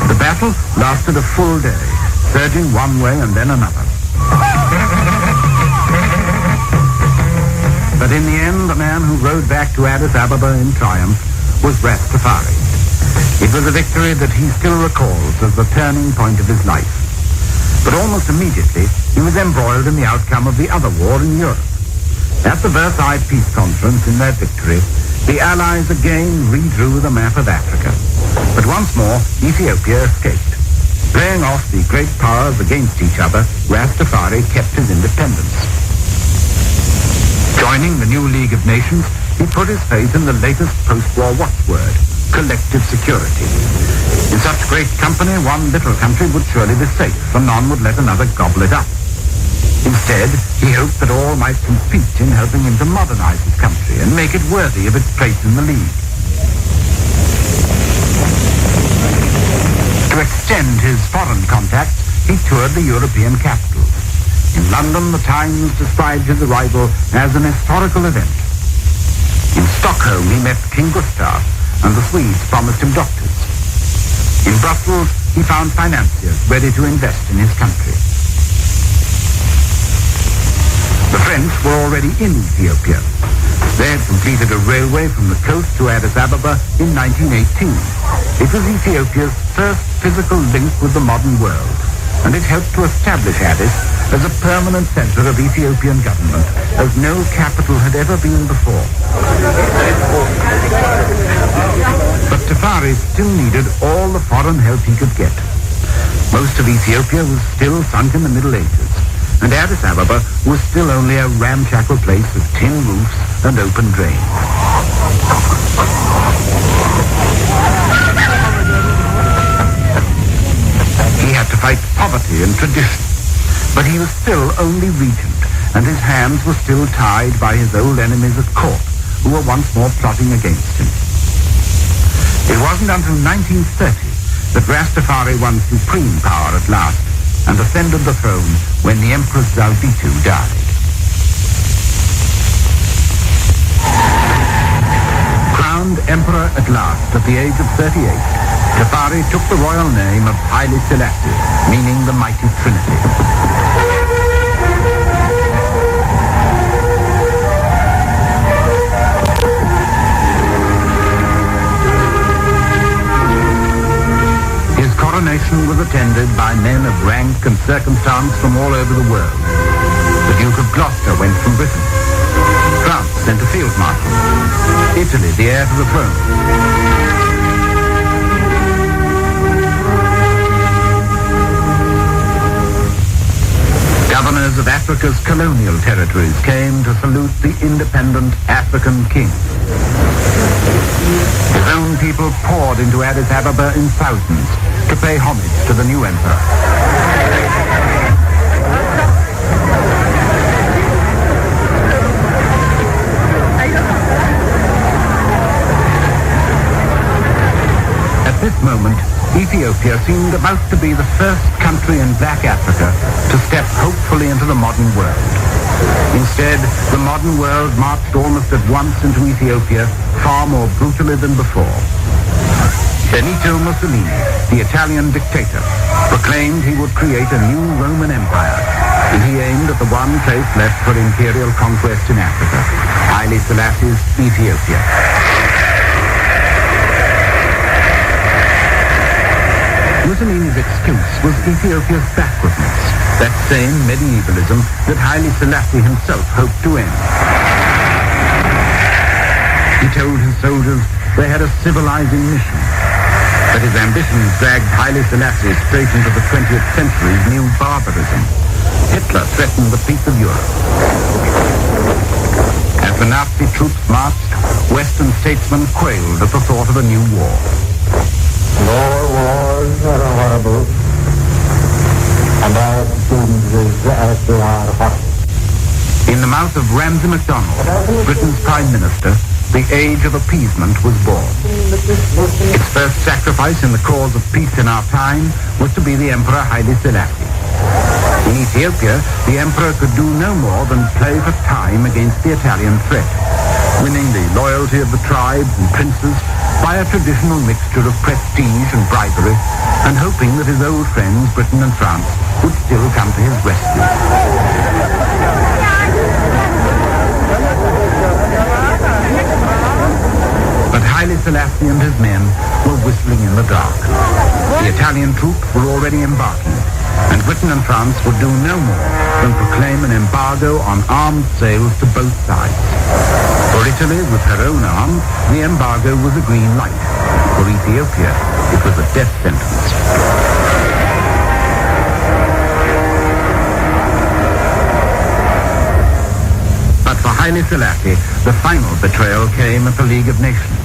Speaker 4: The battle lasted a full day, surging one way and then another. But in the end, the man who rode back to Addis Ababa in triumph was Ras Tafari. It was a victory that he still recalls as the turning point of his life. But almost immediately, he was embroiled in the outcome of the other war in Europe. At the Versailles Peace Conference in their victory, the Allies again redrew the map of Africa. But once more, Ethiopia escaped. Playing off the great powers against each other, Ras Tafari kept his independence. Joining the new League of Nations, he put his faith in the latest post-war watchword, collective security. In such great company, one little country would surely be safe, and none would let another gobble it up. Instead, he hoped that all might compete in helping him to modernize his country and make it worthy of its place in the League. To extend his foreign contacts, he toured the European capitals. In London, the Times described his arrival as an historical event. In Stockholm, he met King Gustav, and the Swedes promised him doctors. In Brussels, he found financiers ready to invest in his country. The French were already in Ethiopia. They had completed a railway from the coast to Addis Ababa in 1918. It was Ethiopia's first physical link with the modern world, and it helped to establish Addis as a permanent center of Ethiopian government, as no capital had ever been before. But Tafari still needed all the foreign help he could get. Most of Ethiopia was still sunk in the Middle Ages, and Addis Ababa was still only a ramshackle place of tin roofs and open drains. He had to fight poverty and tradition. But he was still only regent, and his hands were still tied by his old enemies at court, who were once more plotting against him. It wasn't until 1930 that Rastafari won supreme power at last and ascended the throne when the Empress Zauditu died. Crowned emperor at last at the age of 38, Tafari took the royal name of Haile Selassie, meaning the Mighty Trinity. His coronation was attended by men of rank and circumstance from all over the world. The Duke of Gloucester went from Britain. France sent a field marshal. Italy, the heir to the throne. Governors of Africa's colonial territories came to salute the independent African king. His own people poured into Addis Ababa in thousands to pay homage to the new emperor. At this moment, Ethiopia seemed about to be the first country in Black Africa to step hopefully into the modern world. Instead, the modern world marched almost at once into Ethiopia, far more brutally than before. Benito Mussolini, the Italian dictator, proclaimed he would create a new Roman Empire, and he aimed at the one place left for imperial conquest in Africa, Haile Selassie's Ethiopia. Mussolini's excuse was Ethiopia's backwardness, that same medievalism that Haile Selassie himself hoped to end. He told his soldiers they had a civilizing mission, but his ambitions dragged Haile Selassie straight into the 20th century's new barbarism. Hitler threatened the peace of Europe. As the Nazi troops marched, Western statesmen quailed at the thought of a new war.
Speaker 6: More wars are horrible, and our doom as they are hot.
Speaker 4: In the mouth of Ramsay MacDonald, Britain's Prime Minister, the age of appeasement was born. Its first sacrifice in the cause of peace in our time was to be the Emperor Haile Selassie. In Ethiopia, the Emperor could do no more than play for time against the Italian threat, winning the loyalty of the tribes and princes by a traditional mixture of prestige and bribery, and hoping that his old friends, Britain and France, would still come to his rescue. But Haile Selassie and his men were whistling in the dark. The Italian troops were already embarking, and Britain and France would do no more than proclaim an embargo on armed sales to both sides. For Italy, with her own arms, the embargo was a green light. For Ethiopia, it was a death sentence. But for Haile Selassie, the final betrayal came at the League of Nations.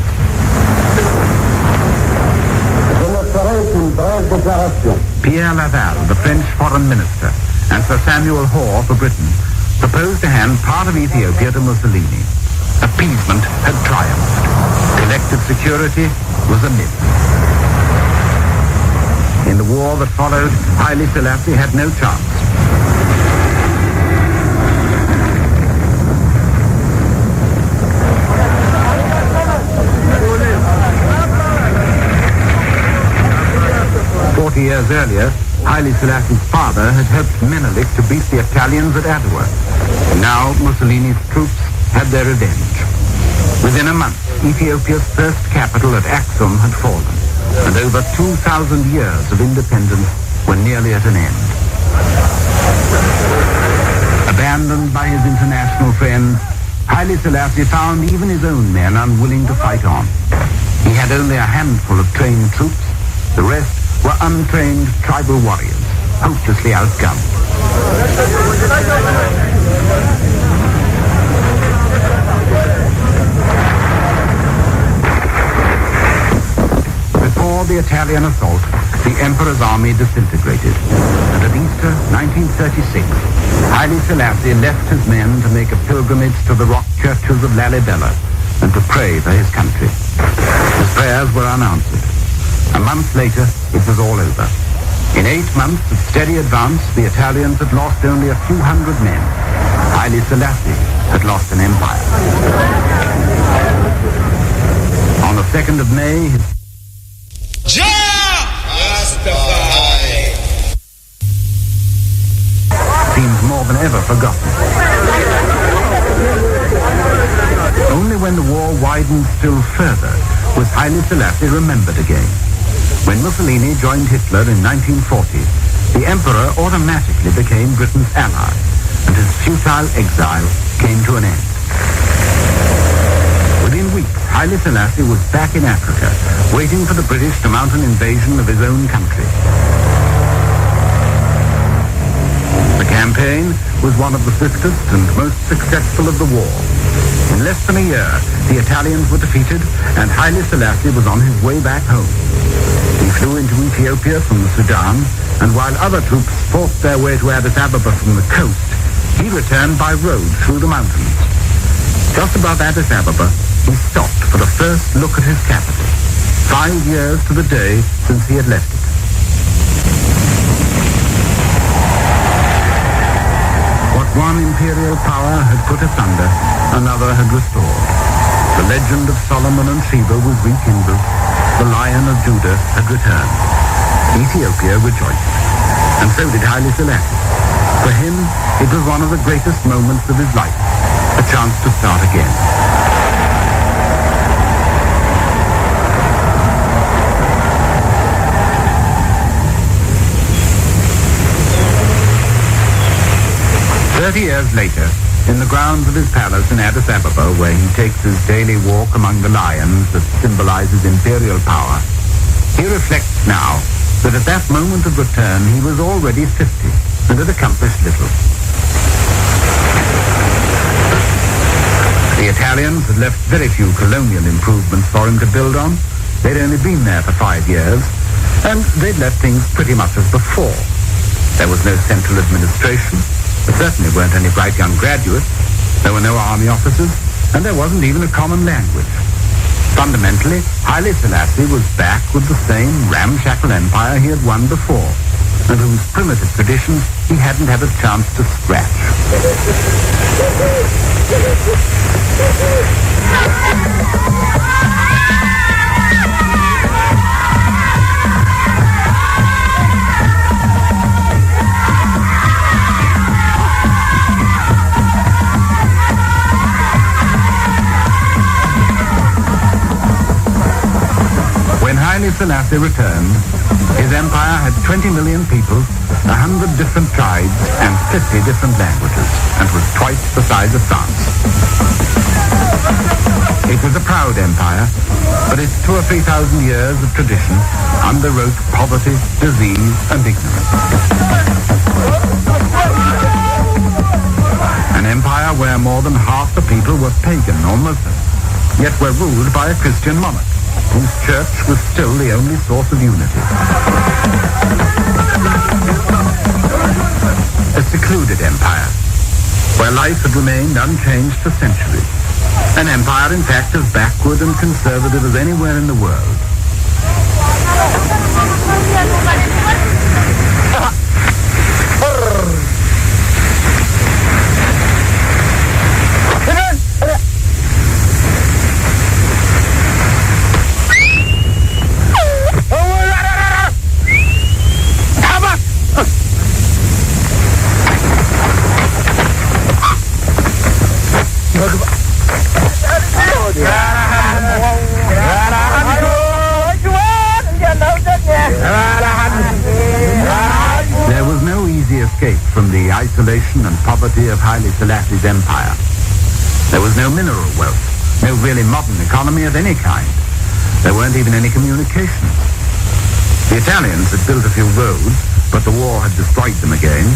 Speaker 4: Pierre Laval, the French foreign minister, and Sir Samuel Hoare for Britain, proposed to hand part of Ethiopia to Mussolini. Appeasement had triumphed. Collective security was a myth. In the war that followed, Haile Selassie had no chance. Years earlier, Haile Selassie's father had helped Menelik to beat the Italians at Adwa. Now Mussolini's troops had their revenge. Within a month, Ethiopia's first capital at Aksum had fallen, and over 2,000 years of independence were nearly at an end. Abandoned by his international friends, Haile Selassie found even his own men unwilling to fight on. He had only a handful of trained troops. The rest were untrained tribal warriors, hopelessly outgunned. Before the Italian assault, the emperor's army disintegrated, and at Easter 1936, Haile Selassie left his men to make a pilgrimage to the rock churches of Lalibela and to pray for his country. His prayers were unanswered. A month later, it was all over. In 8 months of steady advance, the Italians had lost only a few hundred men. Haile Selassie had lost an empire. On the 2nd of May, his seems more than ever forgotten. Only when the war widened still further was Haile Selassie remembered again. When Mussolini joined Hitler in 1940, the emperor automatically became Britain's ally, and his futile exile came to an end. Within weeks, Haile Selassie was back in Africa, waiting for the British to mount an invasion of his own country. The campaign was one of the swiftest and most successful of the war. In less than a year, the Italians were defeated, and Haile Selassie was on his way back home. He flew into Ethiopia from the Sudan, and while other troops fought their way to Addis Ababa from the coast, he returned by road through the mountains. Just above Addis Ababa, he stopped for the first look at his capital, 5 years to the day since he had left it. What one imperial power had put asunder, another had restored. The legend of Solomon and Sheba was rekindled. The Lion of Judah had returned. Ethiopia rejoiced, and so did Haile Selassie. For him, it was one of the greatest moments of his life, a chance to start again. Years later, in the grounds of his palace in Addis Ababa, where he takes his daily walk among the lions that symbolizes imperial power, he reflects now that at that moment of return he was already 50 and had accomplished little. The Italians had left very few colonial improvements for him to build on. They'd only been there for 5 years, and they'd left things pretty much as before. There was no central administration. There certainly weren't any bright young graduates. There were no army officers, and there wasn't even a common language. Fundamentally, Haile Selassie was back with the same ramshackle empire he had won before, and whose primitive traditions he hadn't had a chance to scratch. Haile Selassie returned, his empire had 20 million people, 100 different tribes, and 50 different languages, and was twice the size of France. It was a proud empire, but its 2,000 or 3,000 years of tradition underwrote poverty, disease, and ignorance. An empire where more than half the people were pagan or Muslim, yet were ruled by a Christian monarch, whose church was still the only source of unity. A secluded empire, where life had remained unchanged for centuries. An empire, in fact, as backward and conservative as anywhere in the world. There was no easy escape from the isolation and poverty of Haile Selassie's empire. There was no mineral wealth, no really modern economy of any kind. There weren't even any communications. The Italians had built a few roads, but the war had destroyed them again,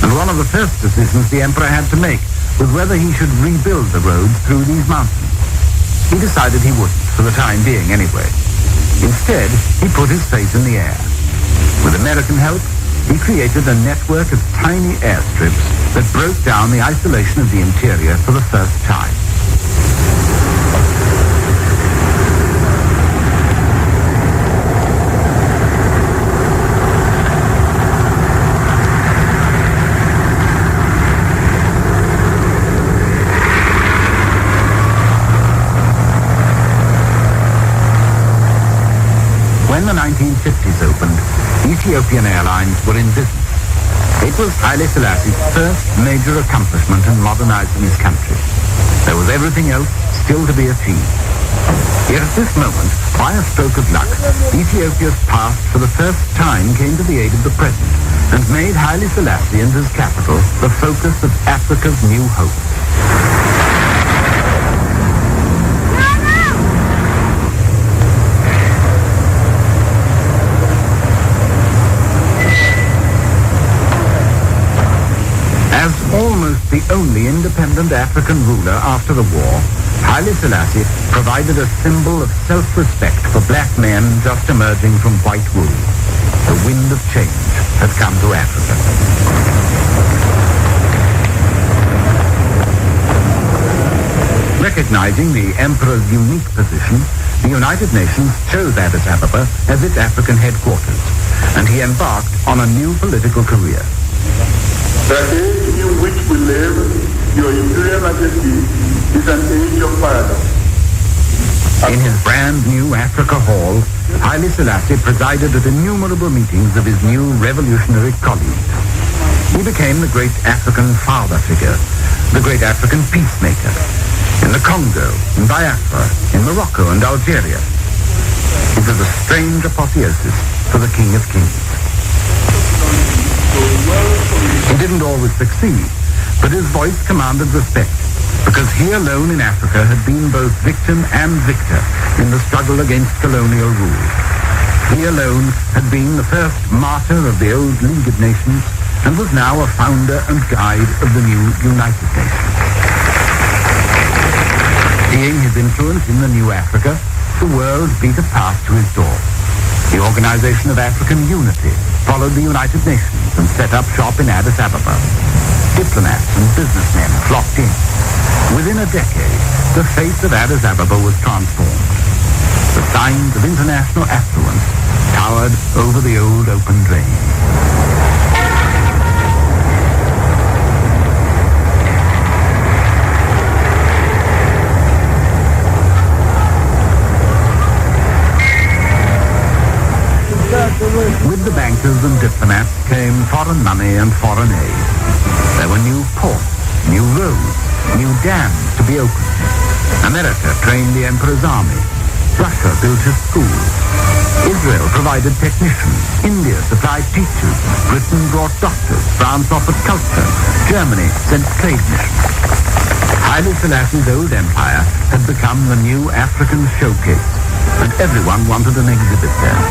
Speaker 4: and one of the first decisions the emperor had to make was whether he should rebuild the roads through these mountains. He decided he wouldn't, for the time being anyway. Instead, he put his faith in the air. With American help, he created a network of tiny airstrips that broke down the isolation of the interior for the first time. When the 1950s opened, Ethiopian Airlines were in business. It was Haile Selassie's first major accomplishment in modernizing his country. There was everything else still to be achieved. Yet at this moment, by a stroke of luck, Ethiopia's past for the first time came to the aid of the present and made Haile Selassie and his capital the focus of Africa's new hope. As almost the only independent African ruler after the war, Haile Selassie provided a symbol of self-respect for black men just emerging from white rule. The wind of change had come to Africa. Recognizing the emperor's unique position, the United Nations chose Addis Ababa as its African headquarters, and he embarked on a new political career.
Speaker 7: The age in which we live, Your Imperial Majesty, is an age of paradox.
Speaker 4: In his brand new Africa Hall, Haile Selassie presided at innumerable meetings of his new revolutionary colleagues. He became the great African father figure, the great African peacemaker, in the Congo, in Biafra, in Morocco and Algeria. It was a strange apotheosis for the King of Kings. He didn't always succeed, but his voice commanded respect, because he alone in Africa had been both victim and victor in the struggle against colonial rule. He alone had been the first martyr of the old League of Nations and was now a founder and guide of the new United Nations. Seeing his influence in the new Africa, the world beat a path to his door. The Organization of African Unity followed the United Nations and set up shop in Addis Ababa. Diplomats and businessmen flocked in. Within a decade, the face of Addis Ababa was transformed. The signs of international affluence towered over the old open drain. With the bankers and diplomats came foreign money and foreign aid. There were new ports, new roads, new dams to be opened. America trained the emperor's army. Russia built his schools. Israel provided technicians. India supplied teachers. Britain brought doctors. France offered culture. Germany sent trade missions. Haile Selassie's old empire had become the new African showcase, and everyone wanted an exhibit there.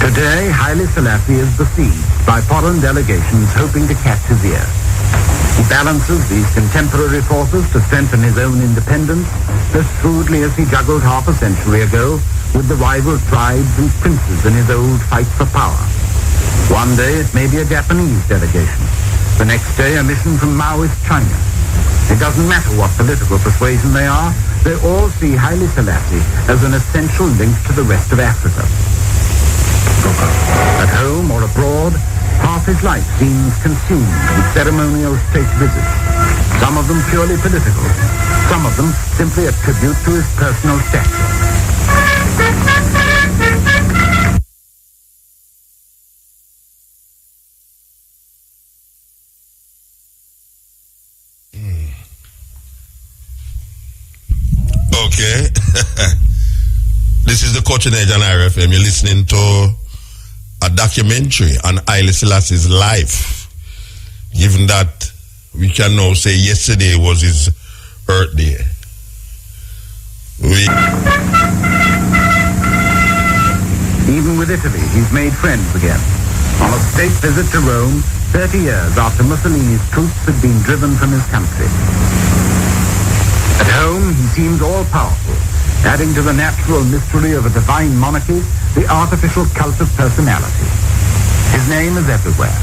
Speaker 4: Today, Haile Selassie is besieged by foreign delegations hoping to catch his ear. He balances these contemporary forces to strengthen his own independence as shrewdly as he juggled half a century ago with the rival tribes and princes in his old fight for power. One day it may be a Japanese delegation. The next day a mission from Maoist China. It doesn't matter what political persuasion they are, they all see Haile Selassie as an essential link to the rest of Africa. At home or abroad, half his life seems consumed with ceremonial state visits, some of them purely political, some of them simply a tribute to his personal stature.
Speaker 2: Okay. This is the Coaching Edge on RFM. You're listening to a documentary on Haile Selassie's life. Given that we can now say yesterday was his birthday.
Speaker 4: Even with Italy, he's made friends again. On a state visit to Rome, 30 years after Mussolini's troops had been driven from his country. At home, he seemed all-powerful, adding to the natural mystery of a divine monarchy the artificial cult of personality. His name is everywhere.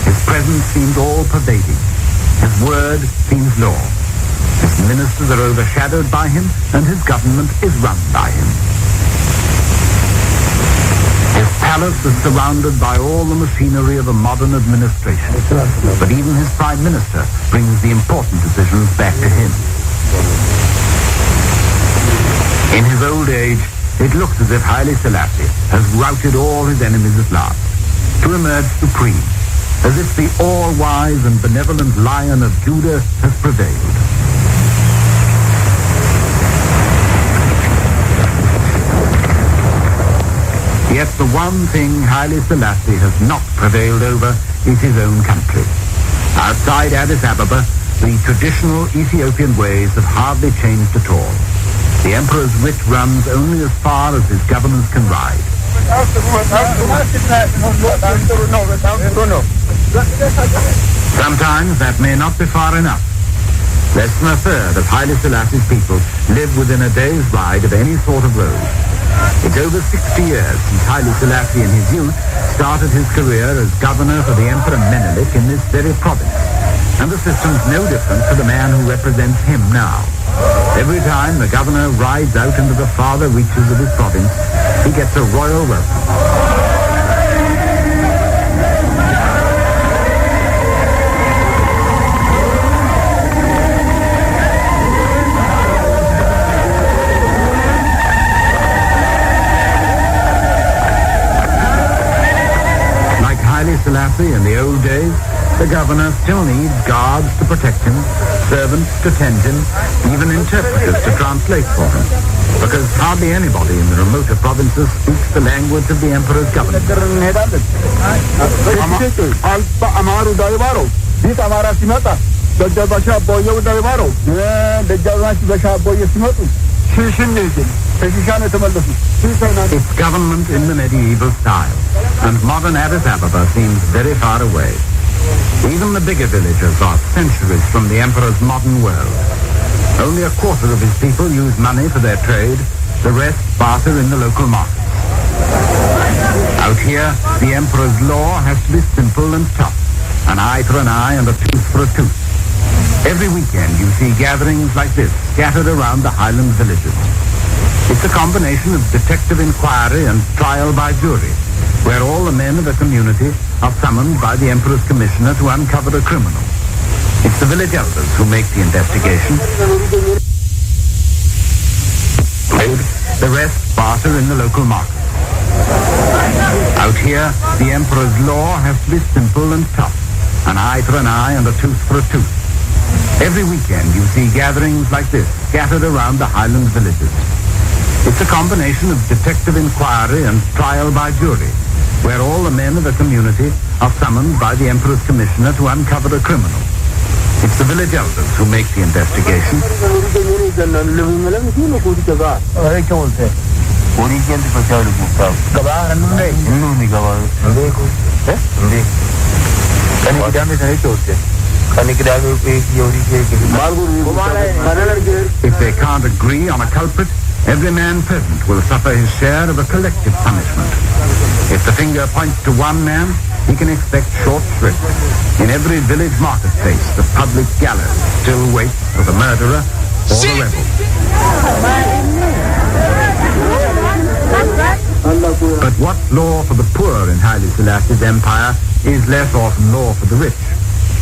Speaker 4: His presence seemed all-pervading. His word seems law. His ministers are overshadowed by him, and his government is run by him. His palace is surrounded by all the machinery of a modern administration. But even his prime minister brings the important decisions back to him. In his old age, it looks as if Haile Selassie has routed all his enemies at last, to emerge supreme, as if the all-wise and benevolent Lion of Judah has prevailed. Yet the one thing Haile Selassie has not prevailed over is his own country. Outside Addis Ababa, the traditional Ethiopian ways have hardly changed at all. The emperor's wit runs only as far as his governors can ride. Sometimes that may not be far enough. Less than a third of Haile Selassie's people live within a day's ride of any sort of road. It's over 60 years since Haile Selassie in his youth started his career as governor for the Emperor Menelik in this very province. And the system's no different to the man who represents him now. Every time the governor rides out into the farther reaches of his province, he gets a royal welcome. Selassie in the old days, the governor still needs guards to protect him, servants to tend him, even interpreters to translate for him, because hardly anybody in the remoter provinces speaks the language of the emperor's government. It's government in the medieval style, and modern Addis Ababa seems very far away. Even the bigger villages are centuries from the emperor's modern world. Only a quarter of his people use money for their trade, the rest barter in the local markets. Out here, the emperor's law has to be simple and tough, an eye for an eye and a tooth for a tooth. Every weekend you see gatherings like this scattered around the highland villages. It's a combination of detective inquiry and trial by jury, where all the men of a community are summoned by the emperor's commissioner to uncover a criminal. It's the village elders who make the investigation. The rest barter in the local market. Out here, the emperor's law has to be simple and tough, an eye for an eye and a tooth for a tooth. Every weekend you see gatherings like this scattered around the highland villages. It's a combination of detective inquiry and trial by jury, where all the men of the community are summoned by the emperor's commissioner to uncover a criminal. It's the village elders who make the investigation. If they can't agree on a culprit, every man present will suffer his share of a collective punishment. If the finger points to one man, he can expect short shrift. In every village marketplace, the public gallows still waits for the murderer or the rebel. But what law for the poor in Haile Selassie's empire is less often law for the rich.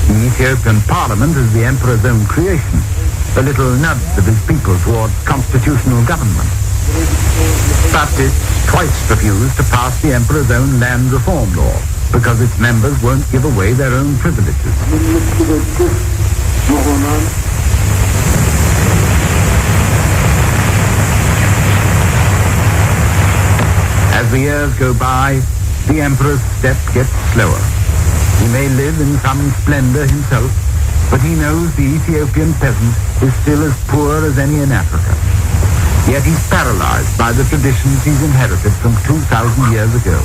Speaker 4: The Ethiopian parliament is the emperor's own creation, a little nudge of his people towards constitutional government. But it's twice refused to pass the emperor's own land reform law because its members won't give away their own privileges. As the years go by, the emperor's step gets slower. He may live in some splendor himself, but he knows the Ethiopian peasant is still as poor as any in Africa. Yet he's paralyzed by the traditions he's inherited from 2,000 years ago.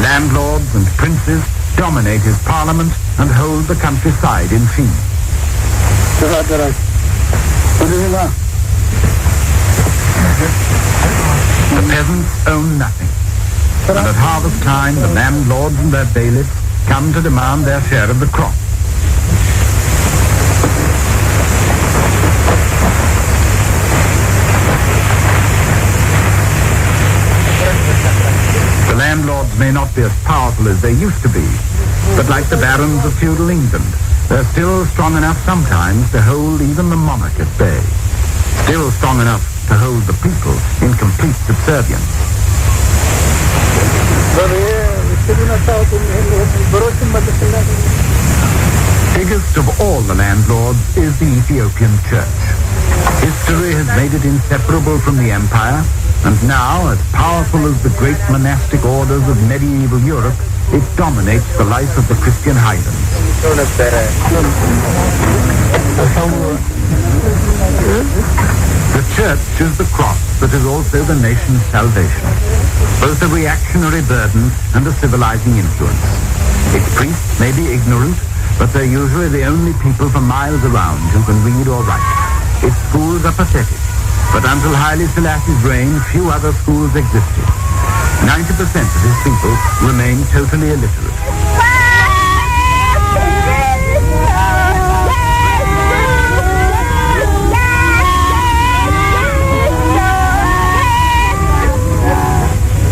Speaker 4: Landlords and princes dominate his parliament, and hold the countryside in fee. The peasants own nothing, and at harvest time the landlords and their bailiffs come to demand their share of the crop. The landlords may not be as powerful as they used to be, but like the barons of feudal England, they're still strong enough sometimes to hold even the monarch at bay. Still strong enough to hold the people in complete subservience. Biggest of all the landlords is the Ethiopian Church. History has made it inseparable from the empire, and now, as powerful as the great monastic orders of medieval Europe, it dominates the life of the Christian highlands. The church is the cross that is also the nation's salvation, both a reactionary burden and a civilizing influence. Its priests may be ignorant, but they're usually the only people for miles around who can read or write. Its schools are pathetic, but until Haile Selassie's reign, few other schools existed. 90% of his people remain totally illiterate.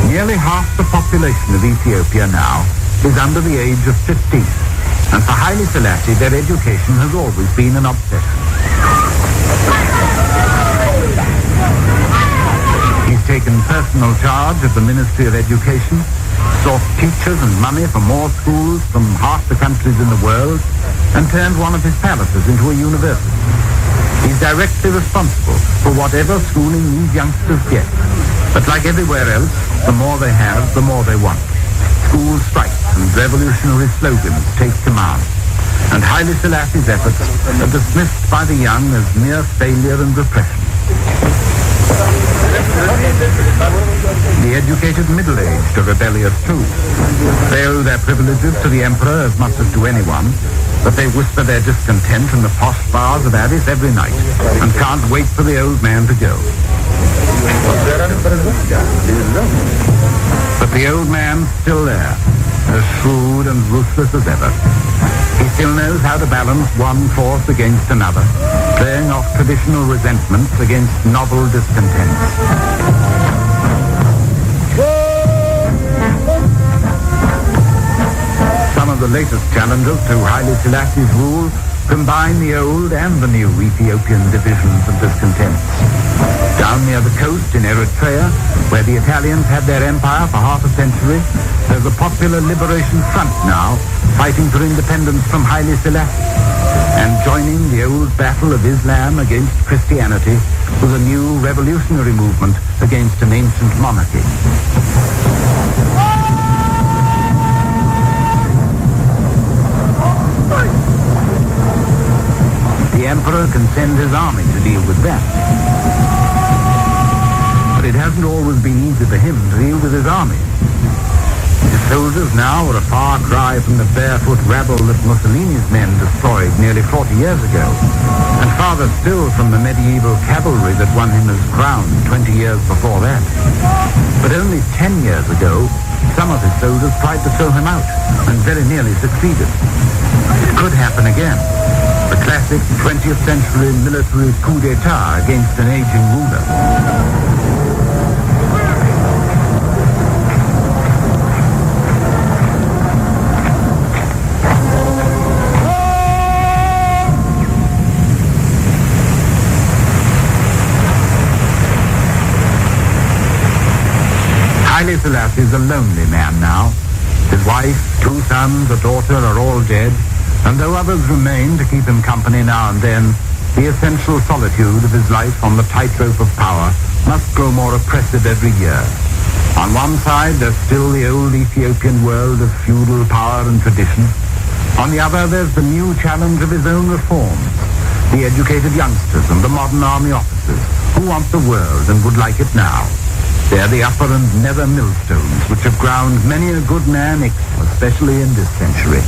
Speaker 4: Nearly half the population of Ethiopia now is under the age of 15, and for Haile Selassie, their education has always been an obsession. He's taken personal charge of the Ministry of Education, sought teachers and money for more schools from half the countries in the world, and turned one of his palaces into a university. He's directly responsible for whatever schooling these youngsters get. But like everywhere else, the more they have, the more they want. School strikes and revolutionary slogans take command. And Haile Selassie's efforts are dismissed by the young as mere failure and repression. The educated middle-aged are rebellious too. They owe their privileges to the emperor as much as to anyone, but they whisper their discontent in the posh bars of Addis every night and can't wait for the old man to go. But the old man's still there, as shrewd and ruthless as ever. He still knows how to balance one force against another, playing off traditional resentments against novel discontents. Some of the latest challenges to Haile Selassie's rule combine the old and the new Ethiopian divisions of discontents. Down near the coast in Eritrea, where the Italians had their empire for half a century, there's a popular liberation front now, fighting for independence from Haile Selassie, and joining the old battle of Islam against Christianity with a new revolutionary movement against an ancient monarchy. The emperor can send his army to deal with that. But it hasn't always been easy for him to deal with his army. His soldiers now are a far cry from the barefoot rabble that Mussolini's men destroyed nearly 40 years ago, and farther still from the medieval cavalry that won him his crown 20 years before that. But only 10 years ago, some of his soldiers tried to throw him out, and very nearly succeeded. It could happen again. The classic 20th century military coup d'etat against an aging ruler. Haile Selassie is a lonely man now. His wife, 2 sons, a daughter are all dead, and though others remain to keep him company now and then, the essential solitude of his life on the tightrope of power must grow more oppressive every year. On one side, there's still the old Ethiopian world of feudal power and tradition. On the other, there's the new challenge of his own reforms, the educated youngsters and the modern army officers who want the world and would like it now. They're the upper and nether millstones which which have ground many a good man, especially in this century.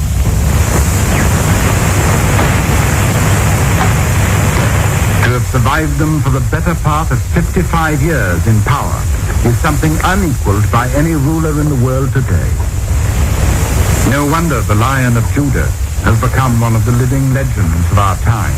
Speaker 4: To have survived them for the better part of 55 years in power is something unequaled by any ruler in the world today. No wonder the Lion of Judah has become one of the living legends of our time.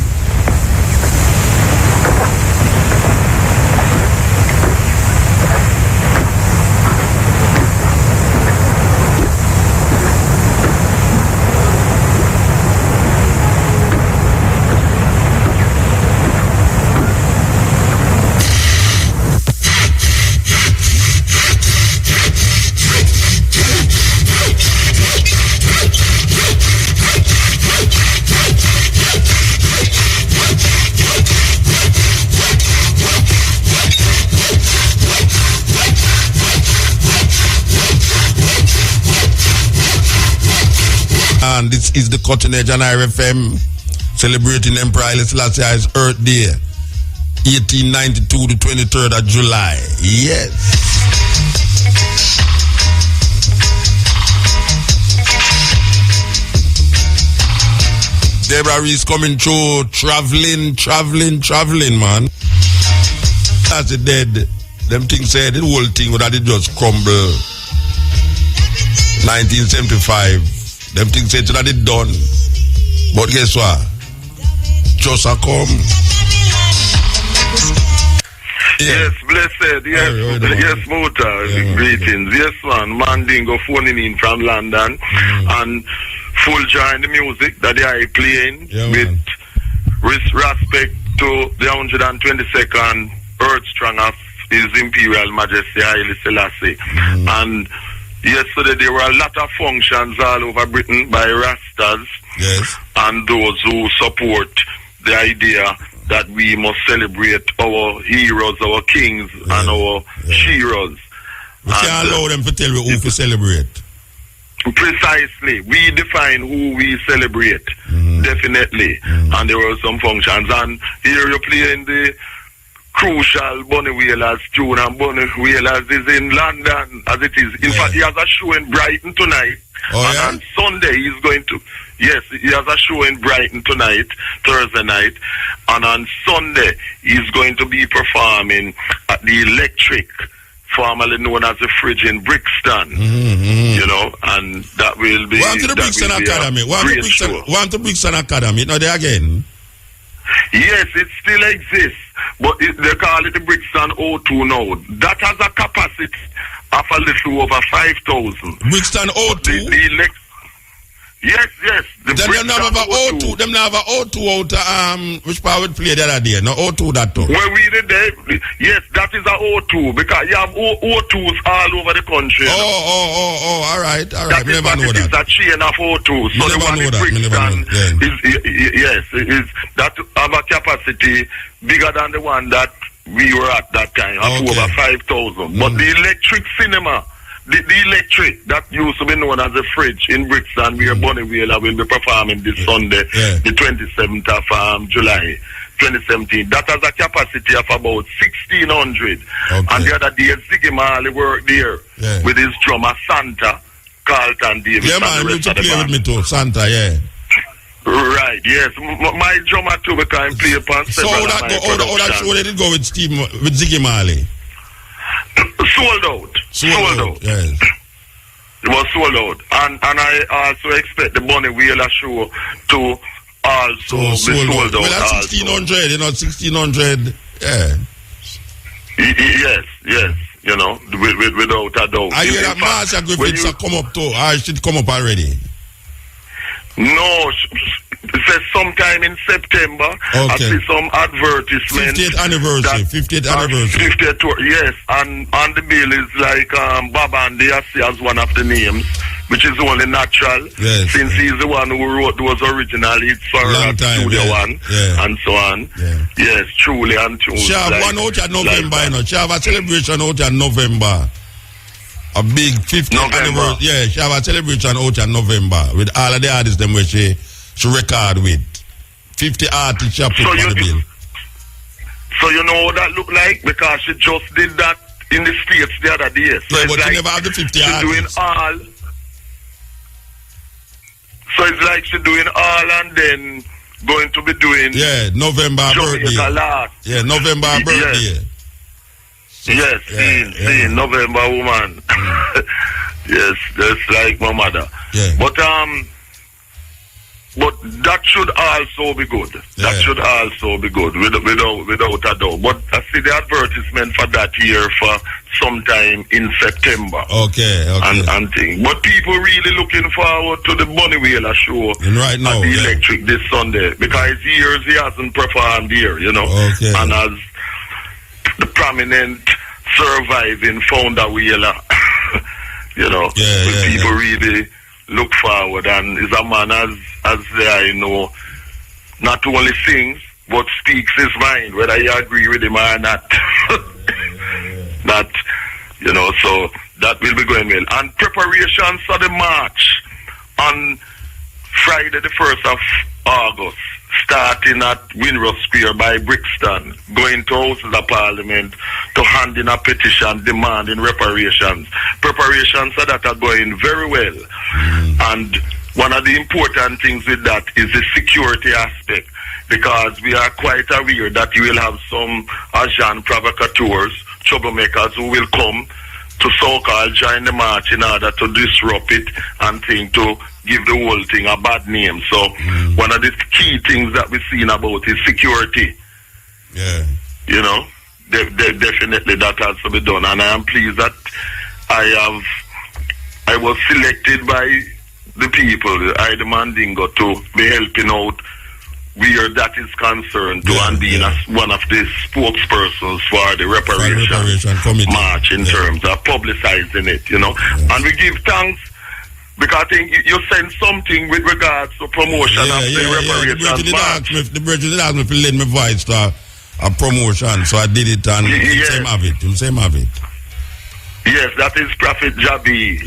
Speaker 2: And this is the Cutting Edge on RFM, celebrating Emperor Haile Selassie's Earth Day, 1892 to 23rd of July. Yes. Deborah Reese coming through, traveling, man. As it dead, them things said the whole thing would have just crumble. 1975. Them things said that it done. But guess what? Just a come.
Speaker 8: Yes, blessed. Yes, Muta. Greetings. Yes, man Dingo phoning in from London. And full joy in the music that they are playing with respect to the 122nd Earth Strong of His Imperial Majesty Haile Selassie. And yesterday there were a lot of functions all over Britain by Rastas and those who support the idea that we must celebrate our heroes, our kings and our heroes.
Speaker 2: We can't allow them to tell you who to celebrate.
Speaker 8: Precisely. We define who we celebrate. Definitely. And there were some functions. And here you're playing the crucial Bunny Whalers tune, and Bunny Whalers is in London as it is. In fact, he has a show in Brighton tonight. And on Sunday he's going to, he has a show in Brighton tonight, Thursday night. And on Sunday he's going to be performing at the Electric, formerly known as the Fridge in Brixton. You know, and that will be
Speaker 2: Welcome to the Brixton Academy. Welcome to Brixton Academy. Now there again.
Speaker 8: Yes, it still exists, but they call it the Brixton O2 now. That has a capacity of a little over 5,000.
Speaker 2: Brixton O2?
Speaker 8: Yes.
Speaker 2: Them never have a O2. Them never have a O2 out. Which part would play the other day? No O2 that too.
Speaker 8: Well, we did there. Yes, that is a O2 because you have O2s all over the country.
Speaker 2: All right.
Speaker 8: That is never know that. It's a chain of O2. So the one in Brixton is that have a capacity bigger than the one that we were at that time, of over 5,000. But the Electric Cinema, the Electric that used to be known as the Fridge in Brixton, where Bunny Whaler will be performing this Sunday, the 27th of July 2017. That has a capacity of about 1,600. And the other day, Ziggy Marley worked there with his drummer Santa, Carlton Davis.
Speaker 2: Yeah, man, you to play with me too, Santa,
Speaker 8: Right, yes. My drummer too, because I play upon several of my productions. So how that
Speaker 2: show did it go with Ziggy Marley?
Speaker 8: Sold out.
Speaker 2: Yes.
Speaker 8: It was sold out. And I also expect the Bunny Whaler show to also be sold out.
Speaker 2: Well, that's 1,600, 1,600,
Speaker 8: Yes, you know, without a doubt.
Speaker 2: I hear that Marsha Griffiths come up too, or should come up already?
Speaker 8: No, it says sometime in September. I see some advertisement.
Speaker 2: 50th anniversary. 50th anniversary.
Speaker 8: 50th, yes, and on the bill is like Baba and Diasi as one of the names, which is only natural, since he's the one who wrote those original hits for Studio One and so on. Yes, truly and truly.
Speaker 2: She have one out in November, you know. She have a celebration out in November. A big 50th anniversary. Yeah, she have a celebration out in November with all of the artists them where she record with. 50 artists she put on the bill.
Speaker 8: So you know what that look like? Because she just did that in the States the other day. So
Speaker 2: yeah,
Speaker 8: it's
Speaker 2: but
Speaker 8: like
Speaker 2: you never have the 50
Speaker 8: she's doing
Speaker 2: artists.
Speaker 8: all. So it's like she's doing all and then going to be doing
Speaker 2: November birthday.
Speaker 8: Last.
Speaker 2: Yeah, November birthday.
Speaker 8: Yes, see, November woman. Yes, that's like my mother.
Speaker 2: Yeah.
Speaker 8: But that should also be good. That should also be good, without a doubt. But I see the advertisement for that year for sometime in September.
Speaker 2: Okay.
Speaker 8: And thing. But people really looking forward to the Bunny Whaler show
Speaker 2: right now,
Speaker 8: at the Electric this Sunday, because years he hasn't performed here, you know.
Speaker 2: Okay.
Speaker 8: And as the prominent surviving founder Whaler, you know, people really look forward, and is a man as I know, not only sings but speaks his mind, whether you agree with him or not. That, you know, so that will be going well. And preparations for the march on Friday the 1st of August, starting at Windrush Square by Brixton, going to Houses of Parliament to hand in a petition demanding reparations. Preparations for that are going very well. And one of the important things with that is the security aspect, because we are quite aware that you will have some agent provocateurs, troublemakers who will come to so-called join the march in order to disrupt it and think to give the whole thing a bad name. So one of the key things that we're seeing about is security.
Speaker 2: Yeah.
Speaker 8: You know, definitely that has to be done. And I am pleased that I was selected by the people, the Mandingo, to be helping out where that is concerned to, and being as one of the spokespersons for the reparation march in terms of publicizing it, you know. And we give thanks, because I think you sent something with regards to promotion of the reparation march.
Speaker 2: The bridge did ask me to lend my voice to a promotion, so I did it, and same have it. Yes, that is Prophet Jabi.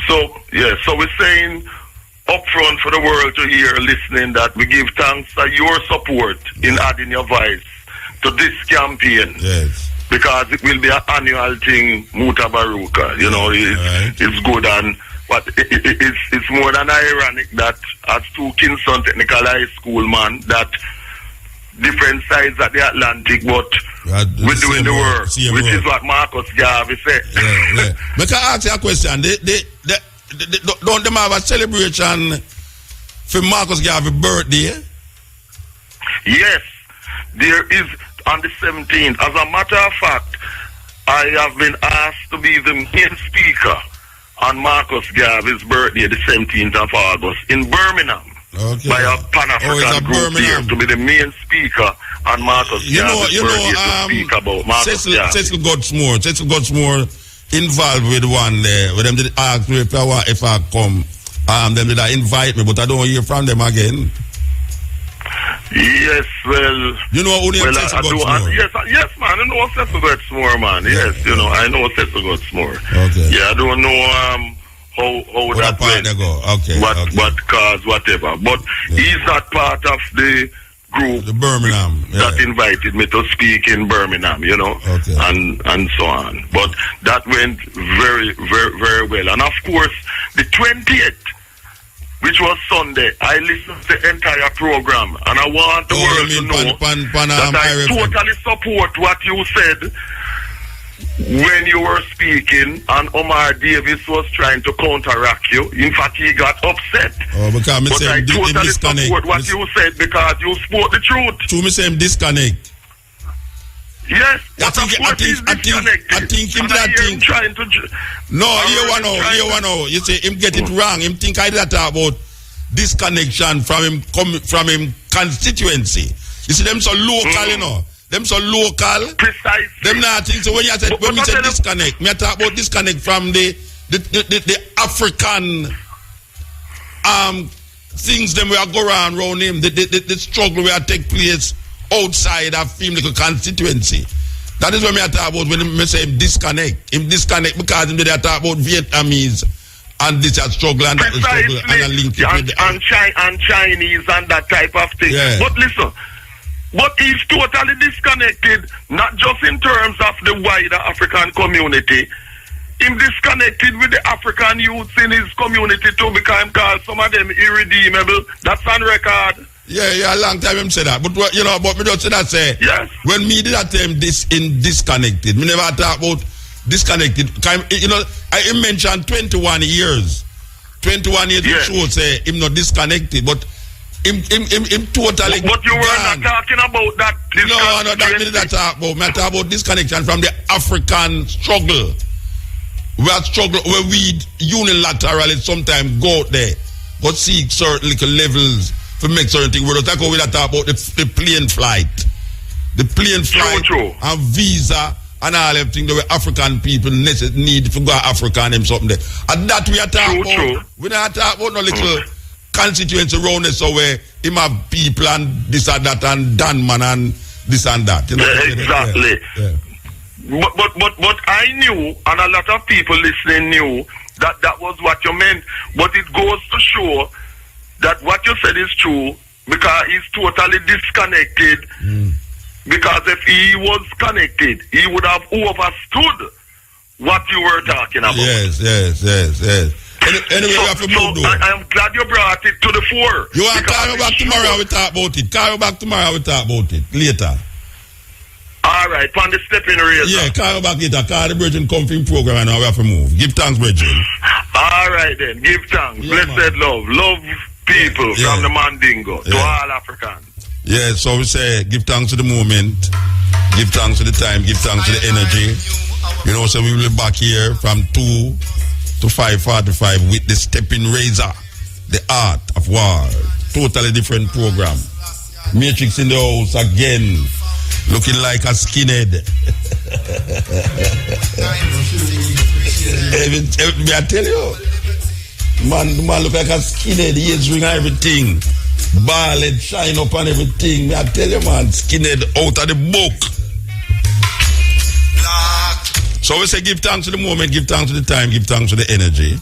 Speaker 2: So we're saying up front for the world to hear, listening, that we give thanks for your support in adding your voice to this campaign. Yes.
Speaker 8: Because it will be an annual thing, Mutabaruka. You know, it's good, and but it's more than ironic that as two Kingston Technical High School man, that different sides of the Atlantic, but we're doing the work, which is what Marcus Garvey said.
Speaker 2: But can I ask you a question? Don't them have a celebration for Marcus Garvey's birthday?
Speaker 8: Yes, there is on the 17th. As a matter of fact, I have been asked to be the main speaker on Marcus Garvey's birthday, the 17th of August, in Birmingham.
Speaker 2: Okay.
Speaker 8: By a Pan-African group here, to be the main speaker on Marcus Garvey's birthday, to speak about Marcus Garvey.
Speaker 2: Cecil Godsmore involved with one there, with them did ask me if I come, them did invite me, but I don't hear from them again.
Speaker 8: Yes, well,
Speaker 2: you know who named Cecil Godsmore?
Speaker 8: Yes, man, I know Cecil Godsmore, man. Yes, you know, I know Cecil Godsmore.
Speaker 2: Okay.
Speaker 8: Yeah, I don't know how that went. What caused whatever. But he's not part of the group,
Speaker 2: the Birmingham,
Speaker 8: that invited me to speak in Birmingham, you know, and so on. But that went very, very, very well. And of course, the 20th, which was Sunday, I listened to the entire program, and I want the world to know that I totally support what you said when you were speaking, and Omar Davis was trying to counteract you. In fact, he got upset.
Speaker 2: But
Speaker 8: I totally support what you said, because you spoke the truth.
Speaker 2: To me, say him disconnect.
Speaker 8: Yes,
Speaker 2: I think him
Speaker 8: trying to.
Speaker 2: No, you want to. You say him get it wrong. Him think I did that about disconnection from him constituency. You see them so local, you know. Them so local.
Speaker 8: Precisely.
Speaker 2: Them not think so. When you said when we say disconnect, me talk about disconnect from the African things them we are go around him. The struggle where take place outside of him little constituency. That is what me talk about when me say him disconnect. Him disconnect because him they talk about Vietnamese and this struggle and that struggle and a link
Speaker 8: and Chinese and that type of thing.
Speaker 2: Yeah.
Speaker 8: But listen, But he's totally disconnected, not just in terms of the wider African community. He's disconnected with the African youths in his community too, because he called some of them irredeemable. That's on record.
Speaker 2: Yeah, a long time him say that. But you know, but me just say that say
Speaker 8: yes.
Speaker 2: When me did that term disconnected, me never talk about disconnected. You know, I mentioned 21 years. 21 years
Speaker 8: yes.
Speaker 2: Show say him not disconnected, but him totally.
Speaker 8: But you were not talking about that.
Speaker 2: No, that me that talk about. Me talk about disconnection from the African struggle. We are struggle where we unilaterally sometimes go out there, but see certain little levels to make certain things. We don't talk about the plane flight. The plane flight
Speaker 8: true.
Speaker 2: And visa and all them things that African people need to go Africa and them something there. And that we are talking about.
Speaker 8: True.
Speaker 2: We not talk about no little constituency around us so where him have people and this and that and Danman and this and that. You know,
Speaker 8: exactly.
Speaker 2: Yeah.
Speaker 8: But I knew, and a lot of people listening knew, that was what you meant. But it goes to show that what you said is true, because he's totally disconnected. Because if he was connected, he would have understood what you were talking about.
Speaker 2: Yes. Anyway, we have to move though.
Speaker 8: I'm glad you brought it to the fore.
Speaker 2: You want to call me back tomorrow, we talk about it. Call me back tomorrow, we talk about it. Later.
Speaker 8: All right, on the stepping razor.
Speaker 2: Yeah, call me back later. Call the Virgin Comfing program and now we have to move. Give thanks, Virgin.
Speaker 8: All right then, give thanks.
Speaker 2: Yeah,
Speaker 8: blessed love. Love people from the Mandingo to all Africans.
Speaker 2: Yeah, so we say give thanks to the moment, give thanks to the time, give thanks to the energy. You know, so we will be back here from 2 to 5:45 with the Stepping Razor, the art of war. Totally different program. Matrix in the house again, looking like a skinhead. I tell you, man look like a skinhead, ears ring and everything. Ball head shine up and everything. I tell you, man, skinhead out of the book. So we say give thanks to the moment, give thanks to the time, give thanks to the energy.